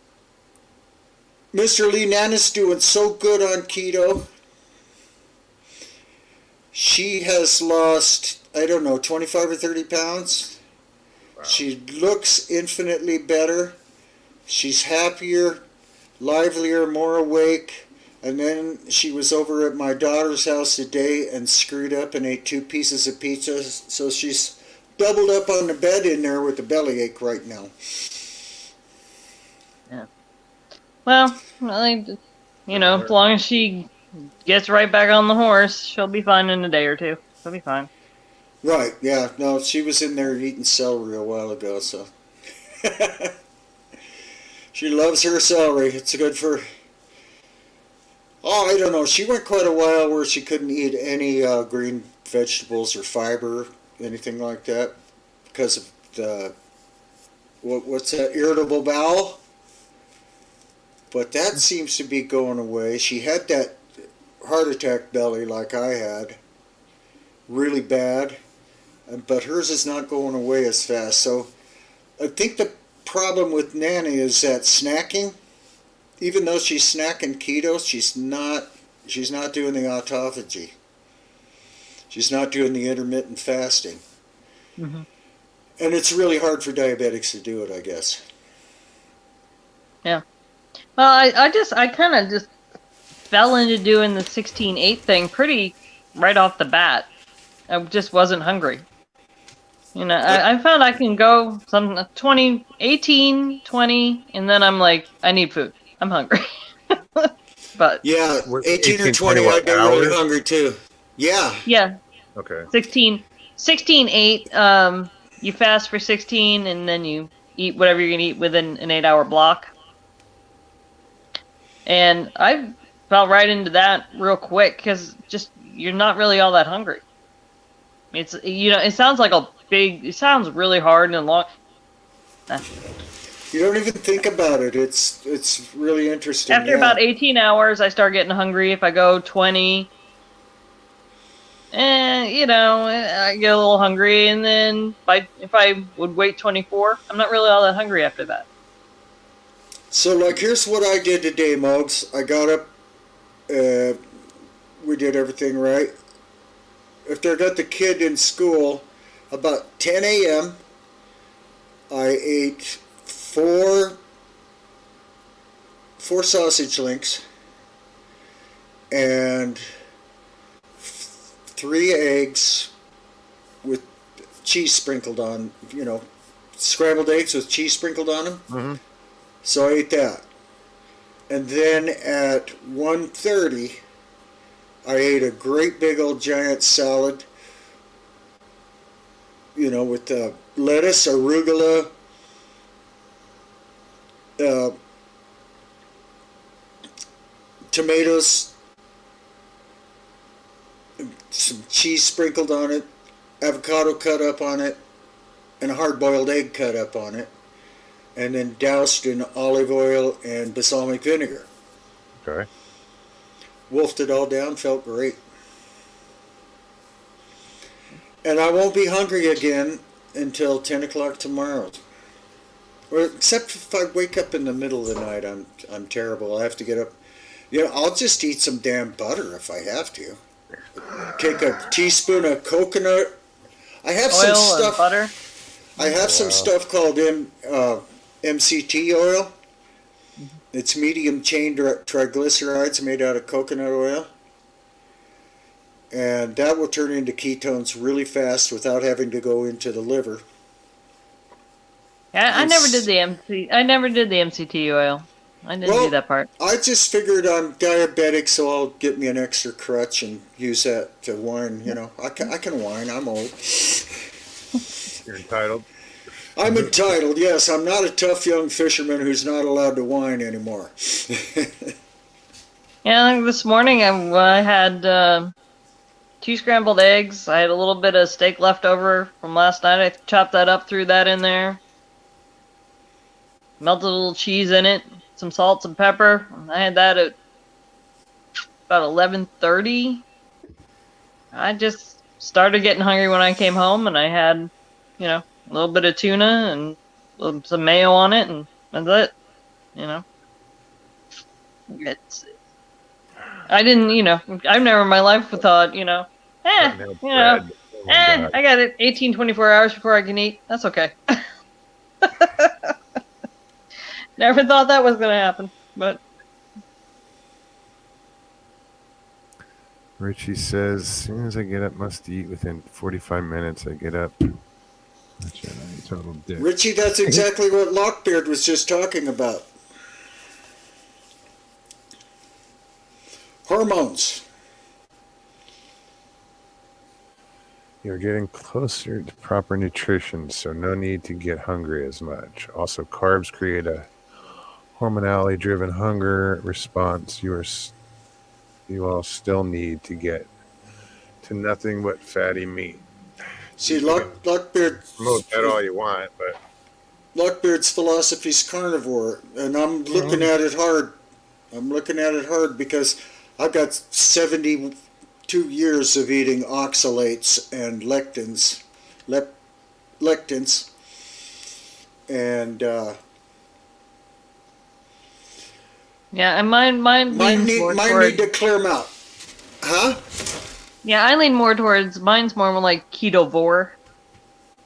Mr. Lee, Nana's doing so good on keto. She has lost, I don't know, 25 or 30 pounds. Wow. She looks infinitely better. She's happier, livelier, more awake. And then she was over at my daughter's house today and screwed up and ate 2 pieces of pizza. So she's doubled up on the bed in there with a bellyache right now. Well, I think, as long as she gets right back on the horse, she'll be fine in a day or two. She'll be fine. Right, yeah. No, she was in there eating celery a while ago, so. She loves her celery. It's good for. Oh, I don't know. She went quite a while where she couldn't eat any green vegetables or fiber, anything like that, because of the. What's that? Irritable bowel? But that seems to be going away. She had that heart attack belly like I had, really bad, but hers is not going away as fast. So I think the problem with Nanny is that snacking, even though she's snacking keto, she's not doing the autophagy. She's not doing the intermittent fasting. Mm-hmm. And it's really hard for diabetics to do it, I guess. Yeah. Well, I kind of just fell into doing the 16-8 thing pretty right off the bat. I just wasn't hungry. You know, I found I can go some 20, 18, 20, and then I'm like, I need food. I'm hungry. But yeah, What, 18 or 18, 20, 20 I'd get really hours? hungry too. Yeah. yeah, Okay. 16-8, you fast for 16 and then you eat whatever you're gonna eat within an 8-hour block. And I fell right into that real quick because just you're not really all that hungry. It's, you know, it sounds really hard and long. You don't even think about it. It's really interesting. After about 18 hours, I start getting hungry. If I go 20, you know, I get a little hungry. And then if I would wait 24, I'm not really all that hungry after that. So, like, here's what I did today, Mugs. I got up, we did everything right. After I got the kid in school, about 10 a.m., I ate four sausage links and 3 eggs with cheese sprinkled on, you know, scrambled eggs with cheese sprinkled on them. Mm-hmm. So I ate that. And then at 1:30, I ate a great big old giant salad, you know, with lettuce, arugula, tomatoes, some cheese sprinkled on it, avocado cut up on it, and a hard-boiled egg cut up on it, and then doused in olive oil and balsamic vinegar. Okay. Wolfed it all down, felt great. And I won't be hungry again until 10 o'clock tomorrow. Or except if I wake up in the middle of the night, I'm terrible. I have to get up. You know, I'll just eat some damn butter if I have to. Take a teaspoon of coconut. I have Oil some stuff. and butter. I have some stuff called MCT oil. It's medium chain triglycerides made out of coconut oil. And that will turn into ketones really fast without having to go into the liver. Yeah, I never did the MCT oil. I didn't do that part. I just figured I'm diabetic, so I'll get me an extra crutch and use that to whine. You know, I can whine. I'm old. You're entitled. I'm entitled, yes. I'm not a tough young fisherman who's not allowed to whine anymore. Yeah, like this morning I had 2 scrambled eggs. I had a little bit of steak left over from last night. I chopped that up, threw that in there. Melted a little cheese in it, some salt, some pepper. I had that at about 11:30. I just started getting hungry when I came home, and I had, you know, a little bit of tuna and some mayo on it, and that's it. You know, I didn't, you know, I've never in my life thought, you know, I got it 18, 24 hours before I can eat. That's okay. Never thought that was going to happen, but. Richie says, as soon as I get up, must eat within 45 minutes. I get up. That's a total dick. Richie, that's exactly what Lockbeard was just talking about. Hormones. You're getting closer to proper nutrition, so no need to get hungry as much. Also, carbs create a hormonally driven hunger response. You all still need to get to nothing but fatty meat. See, Lockbeard. Promote that all you want, but Lockbeard's philosophy's carnivore, and I'm looking at it hard. I'm looking at it hard because I've got 72 years of eating oxalates and lectins, and Yeah, and mine leans more might toward. need to clear them out. Huh? Yeah, I lean more towards. Mine's more like ketovore.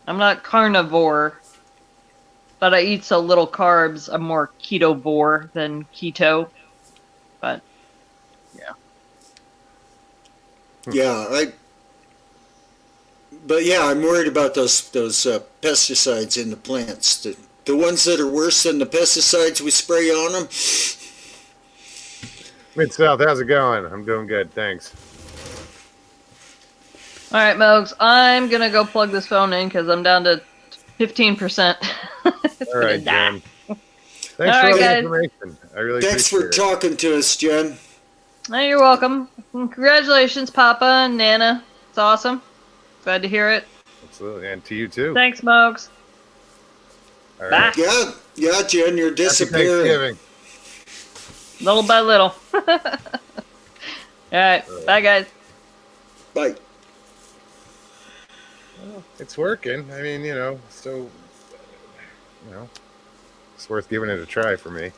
I'm not carnivore, but I eat so little carbs. I'm more ketovore than keto. But Yeah, but yeah, I'm worried about those pesticides in the plants. The ones that are worse than the pesticides we spray on them. Mid-South, how's it going? I'm doing good, thanks. all right, Mogs, I'm gonna go plug this phone in because I'm down to 15%. All right, Jen. Thanks All for right, all the guys. information. I really Thanks for appreciate it. talking to us, Jen. Oh, you're welcome. Congratulations, Papa and Nana. It's awesome. Glad to hear it. Absolutely, and to you too. Thanks, Mogs. All Bye. right. Yeah, Jen, you're Happy disappearing. Thanksgiving. Little by little. All right. Bye, guys. Bye. Well, it's working. I mean, so it's worth giving it a try for me.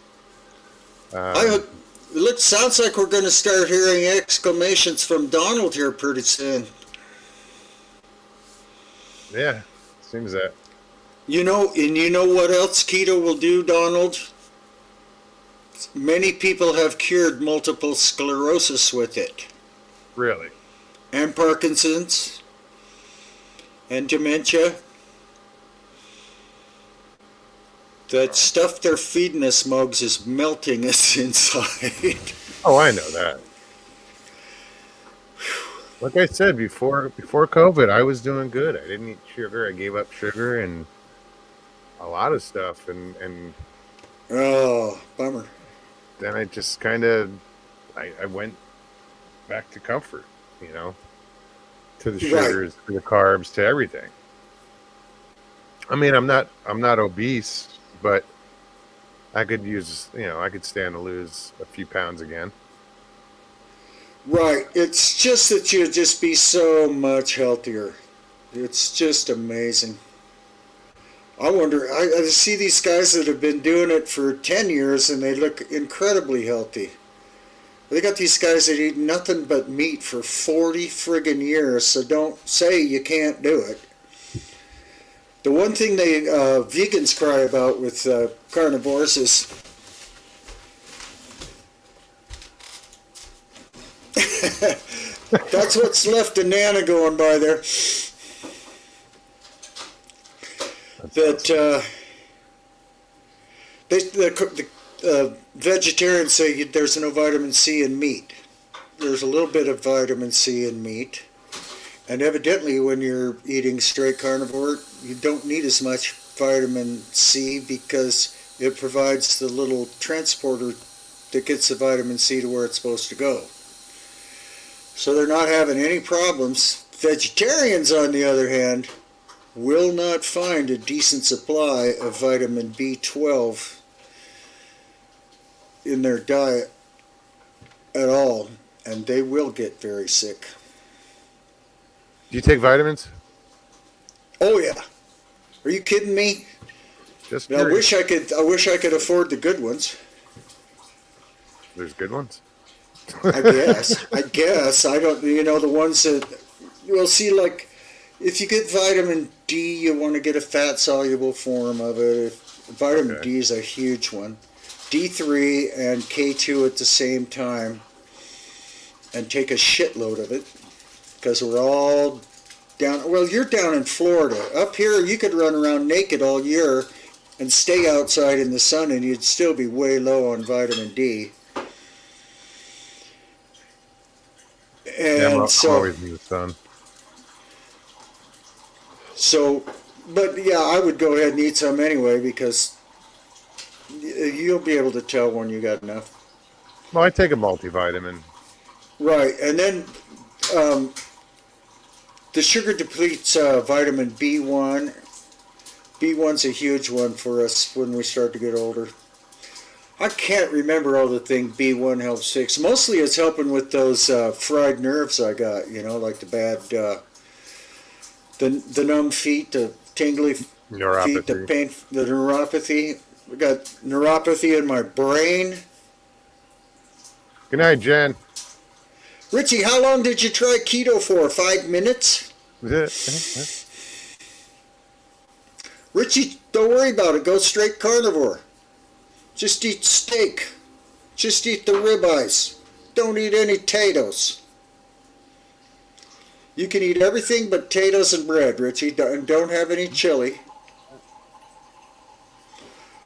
Sounds like we're going to start hearing exclamations from Donald here pretty soon. Yeah, seems that. You know what else keto will do, Donald? Many people have cured multiple sclerosis with it, Really? and Parkinson's, and dementia. That stuff they're feeding us, Mugs, is melting us inside. Oh, I know that. Like I said before COVID, I was doing good. I didn't eat sugar. I gave up sugar and a lot of stuff, and Oh, bummer. then I just kind of I went back to comfort, to the Right. sugars, to the carbs, to everything. I mean, I'm not obese, but I could I could stand to lose a few pounds again. Right. It's just that you'd just be so much healthier. It's just amazing. I wonder, I see these guys that have been doing it for 10 years and they look incredibly healthy. They got these guys that eat nothing but meat for 40 friggin' years, so don't say you can't do it. The one thing they vegans cry about with carnivores is that's what's left of Nana going by there. That the vegetarians say there's no vitamin C in meat. There's a little bit of vitamin C in meat. And evidently when you're eating straight carnivore, you don't need as much vitamin C because it provides the little transporter that gets the vitamin C to where it's supposed to go. So they're not having any problems. Vegetarians, on the other hand, will not find a decent supply of vitamin B12 in their diet at all, and they will get very sick. Do you take vitamins? Oh yeah. Are you kidding me? Just I curious. wish I could afford the good ones. There's good ones. I guess. I don't, the ones that, well, see, like, if you get vitamin D, you want to get a fat-soluble form of it. Vitamin D is a huge one. D3 and K2 at the same time. And take a shitload of it. Because we're all down, well, you're down in Florida. Up here, you could run around naked all year and stay outside in the sun and you'd still be way low on vitamin D. Yeah, And I'm always in the sun. So, but yeah, I would go ahead and eat some anyway because you'll be able to tell when you got enough. Well, I take a multivitamin. Right, and then the sugar depletes vitamin B1. B1's a huge one for us when we start to get older. I can't remember all the thing B1 helps fix. Mostly it's helping with those fried nerves I got, like the bad, the numb feet, the tingly feet, the Neuropathy. pain, the neuropathy. I got neuropathy in my brain. Good night, Jen. Richie, how long did you try keto for? 5 minutes? Richie, don't worry about it. Go straight carnivore. Just eat steak. Just eat the ribeyes. Don't eat any potatoes. You can eat everything but potatoes and bread, Richie. And don't have any chili.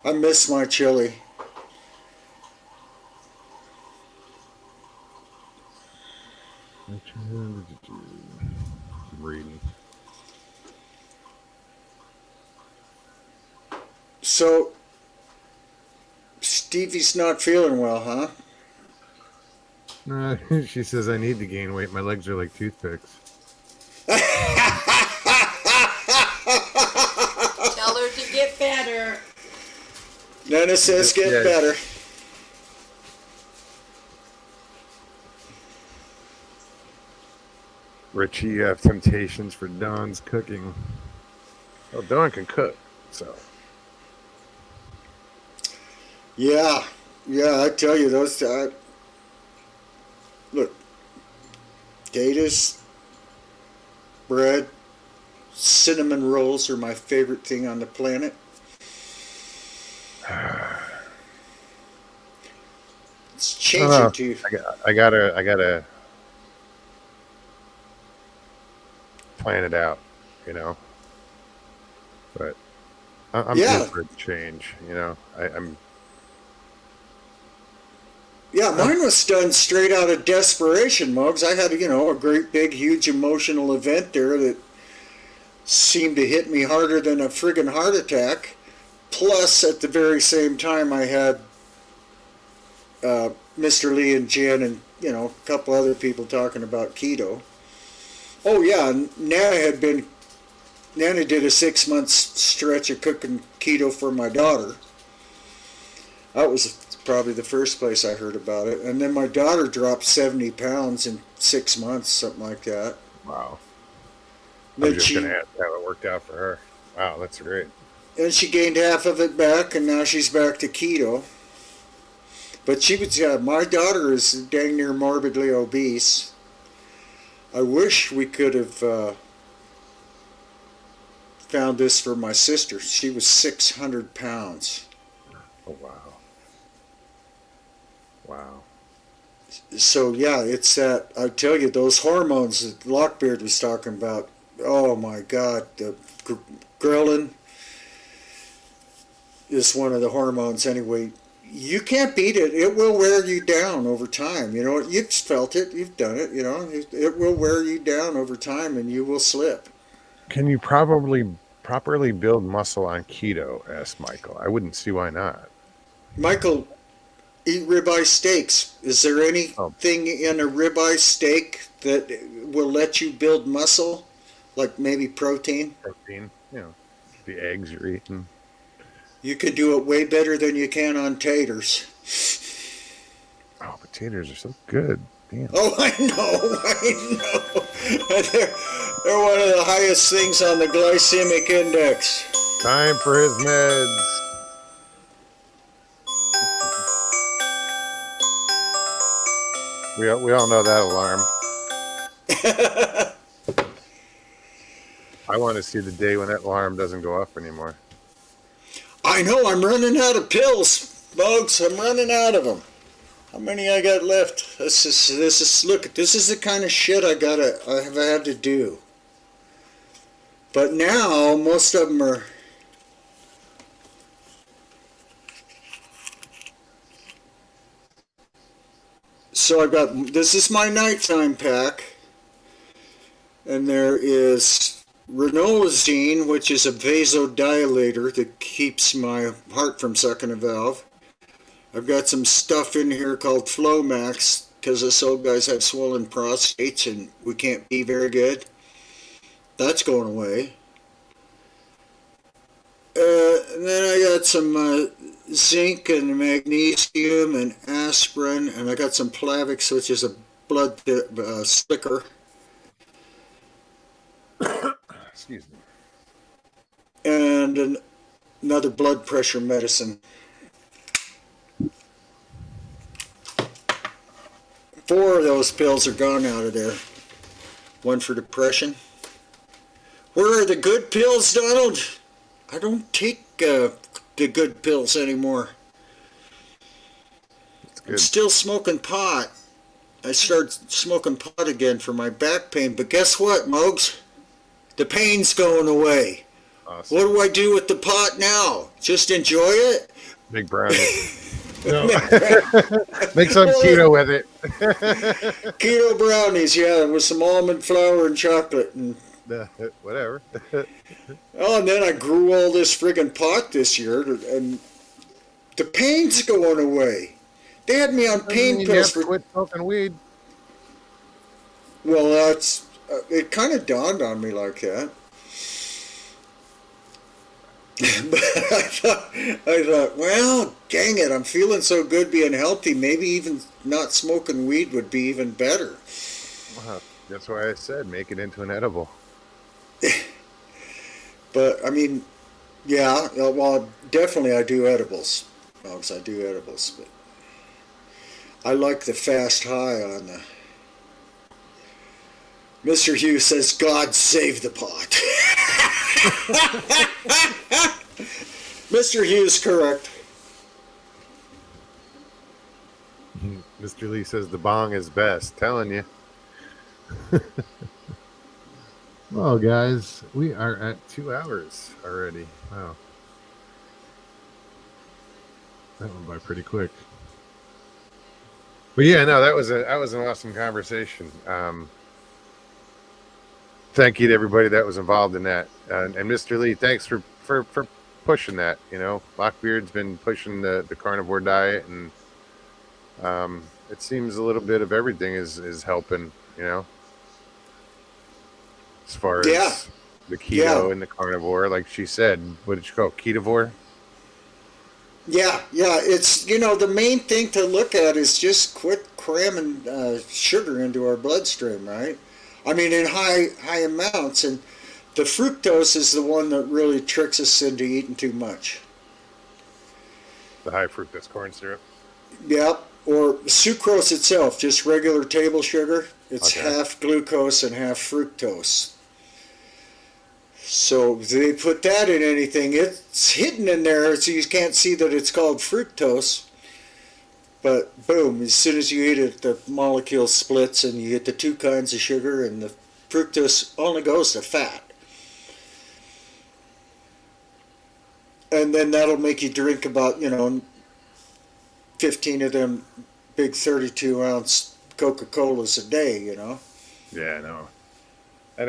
I miss my chili. I'm reading. So, Stevie's not feeling well, huh? She says I need to gain weight. My legs are like toothpicks. Tell her to get better. Nana says get better. Richie, you have temptations for Dawn's cooking. Well, Dawn can cook, so. Yeah, I tell you, those, look, potatoes, bread, cinnamon rolls are my favorite thing on the planet. It's changing too. I gotta plan it out, But I'm due for a change, I'm. Yeah, mine was done straight out of desperation, Muggs. I had, a great big, huge emotional event there that seemed to hit me harder than a friggin' heart attack. Plus, at the very same time, I had Mr. Lee and Jen and, a couple other people talking about keto. Oh, yeah, Nana did a 6-month stretch of cooking keto for my daughter. That was probably the first place I heard about it. And then my daughter dropped 70 pounds in 6 months, something like that. Wow. I'm just going to ask how it worked out for her. Wow, that's great. And she gained half of it back, and now she's back to keto. But my daughter is dang near morbidly obese. I wish we could have found this for my sister. She was 600 pounds. Oh, wow. Wow. So, yeah, it's that, I tell you, those hormones that Lockbeard was talking about, oh my God, the ghrelin is one of the hormones anyway. You can't beat it. It will wear you down over time. You've felt it. You've done it. It will wear you down over time and you will slip. Can you properly build muscle on keto? Asked Michael. I wouldn't see why not. Michael, eat ribeye steaks. Is there anything in a ribeye steak that will let you build muscle? Like maybe protein? Protein, the eggs you're eating. You can do it way better than you can on taters. Oh, potatoes are so good. Damn. Oh, I know. They're one of the highest things on the glycemic index. Time for his meds. We all know that alarm. I want to see the day when that alarm doesn't go off anymore. I know, I'm running out of pills, folks. I'm running out of them. How many I got left? This is the kind of shit I've had to do. But now most of them are. So this is my nighttime pack, and there is ranolazine, which is a vasodilator that keeps my heart from sucking a valve. I've got some stuff in here called Flomax, because us old guys have swollen prostates and we can't pee very good. That's going away. And then I got some zinc and magnesium and aspirin, and I got some Plavix, which is a blood slicker, Excuse me. and another blood pressure medicine. 4 of those pills are gone out of there. 1 for depression. Where are the good pills, Donald? I don't take the good pills anymore. It's I'm good. still smoking pot. I started smoking pot again for my back pain, but guess what, Mogs? The pain's going away. Awesome. What do I do with the pot now? Just enjoy it? Big brownie. No. Make some keto with it. Keto brownies, yeah, with some almond flour and chocolate. And Whatever. oh, and then I grew all this friggin' pot this year, and the pain's going away. They had me on pain You pills have to for. quit smoking weed. Well, that's it. Kind of dawned on me like that. But I thought, well, dang it, I'm feeling so good being healthy. Maybe even not smoking weed would be even better. That's why I said make it into an edible. But I mean, yeah, well, definitely I do edibles. Dogs, I do edibles, but I like the fast high on the. Mr. Hughes says, God save the pot. Mr. Hughes, correct. Mr. Lee says the bong is best. Telling you. Well, guys, we are at 2 hours already. Wow. That went by pretty quick. But yeah, no, that was an awesome conversation. Thank you to everybody that was involved in that. And Mr. Lee, thanks for pushing that. You know, Lockbeard's been pushing the carnivore diet, and it seems a little bit of everything is helping, you know, as far as the keto and the carnivore. Like she said, what did you call it? Ketovore? Yeah, it's, the main thing to look at is just quit cramming sugar into our bloodstream, right? I mean, in high amounts, and the fructose is the one that really tricks us into eating too much. The high fructose corn syrup? Yep, or sucrose itself, just regular table sugar. It's Okay. half glucose and half fructose. So if they put that in anything, it's hidden in there, so you can't see that it's called fructose. But boom, as soon as you eat it, the molecule splits and you get the 2 kinds of sugar, and the fructose only goes to fat. And then that'll make you drink about, 15 of them big 32-ounce Coca-Colas a day, Yeah, no. I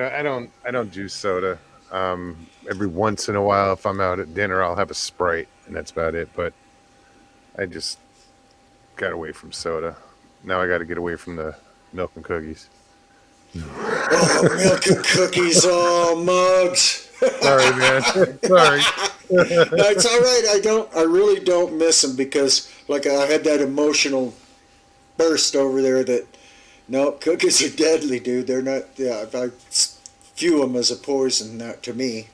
don't do soda. Every once in a while, if I'm out at dinner, I'll have a Sprite, and that's about it. But I just got away from soda. Now I got to get away from the milk and cookies. Oh, milk and cookies, mugs. Sorry, man. Sorry. No, it's all right. I really don't miss them, because like I had that emotional burst over there that no, cookies are deadly, dude. They're not. Yeah, I view them as a poison to me,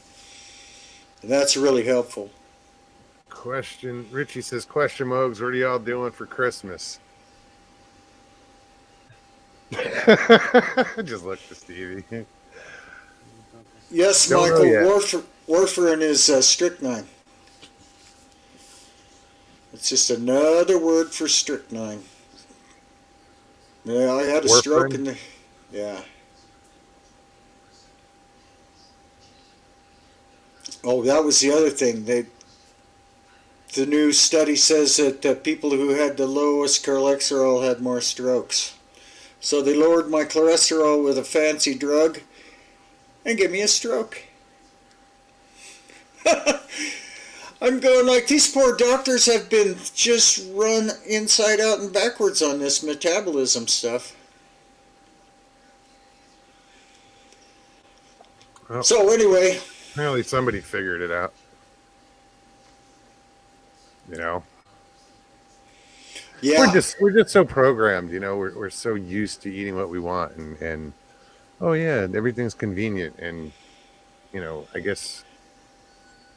and that's really helpful. Question. Richie says, question, Mogs, what are y'all doing for Christmas? Just look to Stevie. Yes, Don't know Michael. yet. Warfarin is strychnine. It's just another word for strychnine. Yeah, I had a stroke in the. Yeah. Oh, that was the other thing. The new study says that people who had the lowest cholesterol had more strokes. So they lowered my cholesterol with a fancy drug and gave me a stroke. I'm going like, these poor doctors have been just run inside out and backwards on this metabolism stuff. Well, So anyway, apparently somebody figured it out. You know, Yeah. we're just so programmed. You know, we're so used to eating what we want, and oh yeah, everything's convenient, and you know, I guess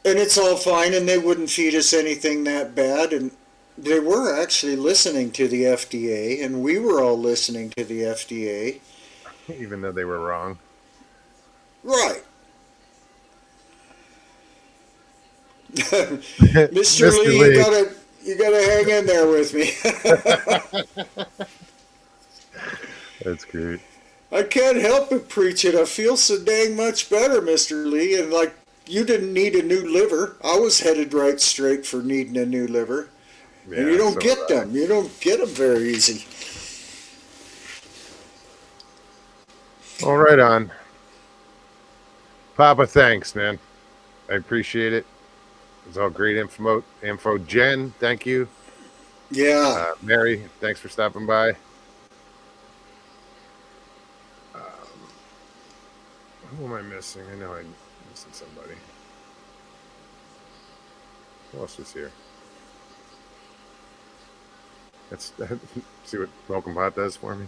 And it's all fine, and they wouldn't feed us anything that bad. And they were actually listening to the FDA, and we were all listening to the FDA. even though they were wrong. Right. Mr. Mr. Lee, Lee. you gotta hang in there with me. That's great. I can't help but preach it. I feel so dang much better, Mr. Lee, and like you didn't need a new liver. I was headed right straight for needing a new liver. And you Yeah, don't so get was I. them. You don't get them very easy. All right, on. Papa, thanks, man. I appreciate it. It's all great info. Jen, thank you. Yeah. Mary, thanks for stopping by. Who am I missing? I know I'm missing somebody. Who else is here? Let's see what Welcome Pot does for me.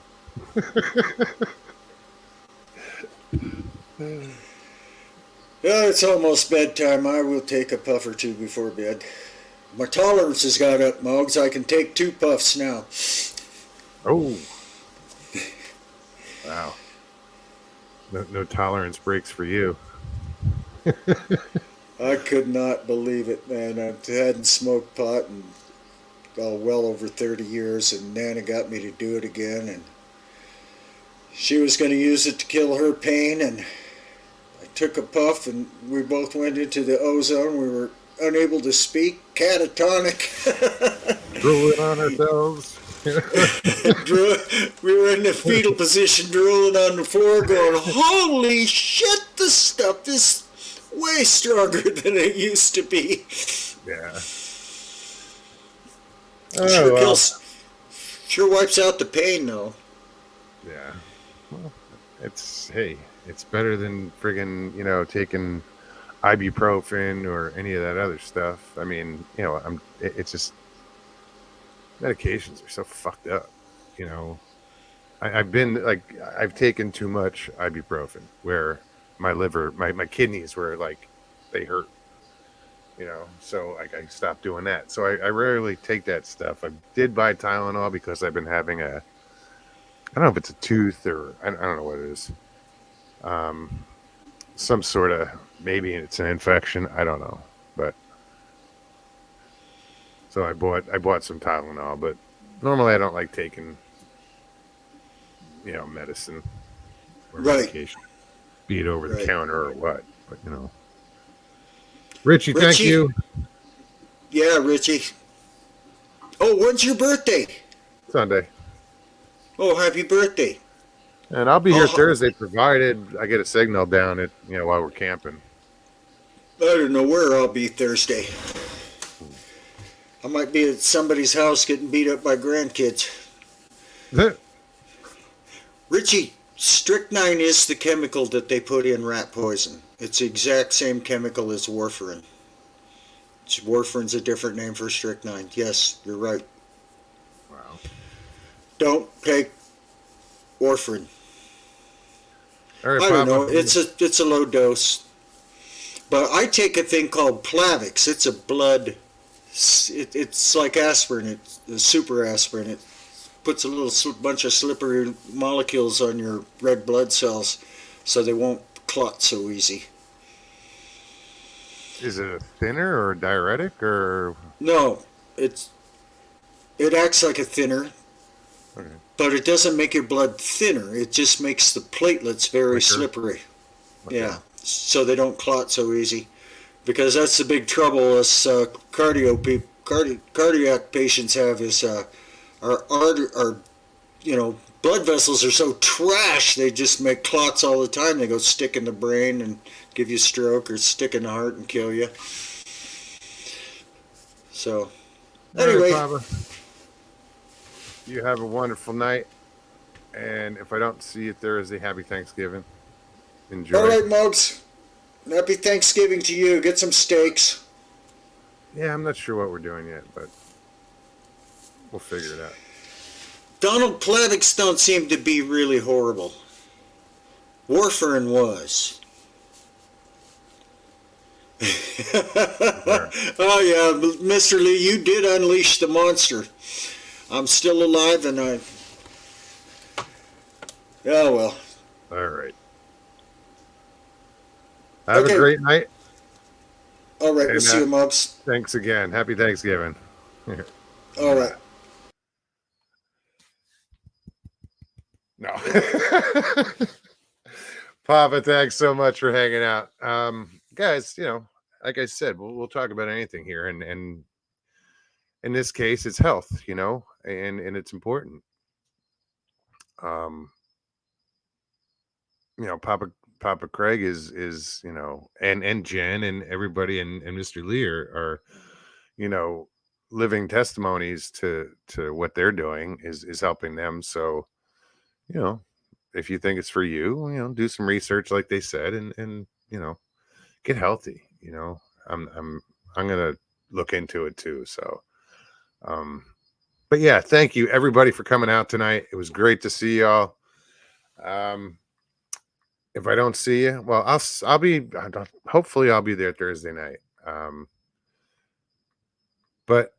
Yeah, it's almost bedtime. I will take a puff or two before bed. My tolerance has got up, Mogs. I can take 2 puffs now. Oh, wow. No tolerance breaks for you. I could not believe it, man. I hadn't smoked pot in well over 30 years, and Nana got me to do it again. And she was going to use it to kill her pain, and I took a puff, and we both went into the ozone. We were unable to speak, catatonic. Drooling on ourselves. We were in the fetal position, drooling on the floor, going, "Holy shit! This stuff is way stronger than it used to be." Yeah. Sure Oh, well. sure wipes out the pain, though. Yeah. Well, it's better than friggin', taking ibuprofen or any of that other stuff. I mean, it's just medications are so fucked up. I've taken too much ibuprofen where my liver, my kidneys were like, they hurt. So I stopped doing that. So I rarely take that stuff. I did buy Tylenol because I've been having I don't know if it's a tooth or I don't know what it is. Some sort of, maybe it's an infection. I don't know, but so I bought some Tylenol. But normally I don't like taking medicine or Right. medication, be it over the Right. counter or what. But Richie, thank Richie. you. Yeah, Richie. Oh, when's your birthday? Sunday, Oh, happy birthday. and I'll be here Oh. Thursday, provided I get a signal down at while we're camping. I don't know where I'll be Thursday. I might be at somebody's house getting beat up by grandkids. Richie, strychnine is the chemical that they put in rat poison. It's the exact same chemical as warfarin. Warfarin's a different name for strychnine. Yes, you're right. Wow. Don't take warfarin. All right, I don't Papa. know. It's a low dose. But I take a thing called Plavix. It's a blood. It's like aspirin. It's a super aspirin. It puts a little bunch of slippery molecules on your red blood cells, so they won't clot so easy. Is it a thinner or a diuretic or? No, it acts like a thinner, Okay. but it doesn't make your blood thinner. It just makes the platelets very Thicker? slippery. Okay. Yeah, so they don't clot so easy. Because that's the big trouble us cardiac patients have is our blood vessels are so trash they just make clots all the time. They go stick in the brain and give you a stroke, or stick in the heart and kill you. So anyway, All right, Papa. You have a wonderful night, and if I don't see you Thursday, happy Thanksgiving. Enjoy. all right, Mugs. Happy Thanksgiving to you. Get some steaks. Yeah, I'm not sure what we're doing yet, but we'll figure it out. Donald Plevics don't seem to be really horrible. Warfarin was. Oh yeah, Mr. Lee, you did unleash the monster. I'm still alive, and I. Oh well. All right. Have Okay. a great night. All right, we'll And, see you, Mubs. Thanks again. Happy Thanksgiving. All right. No. Papa, thanks so much for hanging out. Guys, like I said, we'll talk about anything here, and in this case, it's health, and it's important. Papa Craig is and Jen and everybody and Mr. Lee are living testimonies to what they're doing is helping them. So, if you think it's for you, do some research like they said, and get healthy. I'm gonna look into it too. So, but yeah, thank you everybody for coming out tonight. It was great to see y'all. If I don't see you, well, I'll be hopefully I'll be there Thursday night. But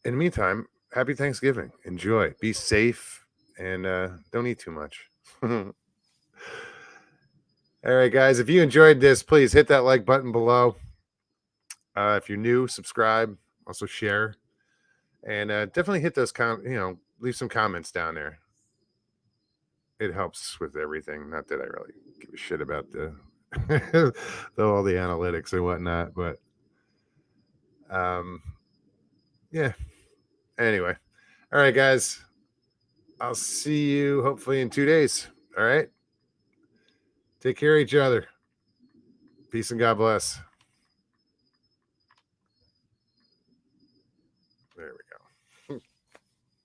in the meantime, happy Thanksgiving. Enjoy. Be safe and don't eat too much. All right, guys. If you enjoyed this, please hit that like button below. If you're new, subscribe. Also share, and definitely hit those leave some comments down there. It helps with everything. Not that I really give a shit about the all the analytics and whatnot, but yeah. Anyway, all right, guys. I'll see you hopefully in 2 days. All right. Take care of each other. Peace and God bless.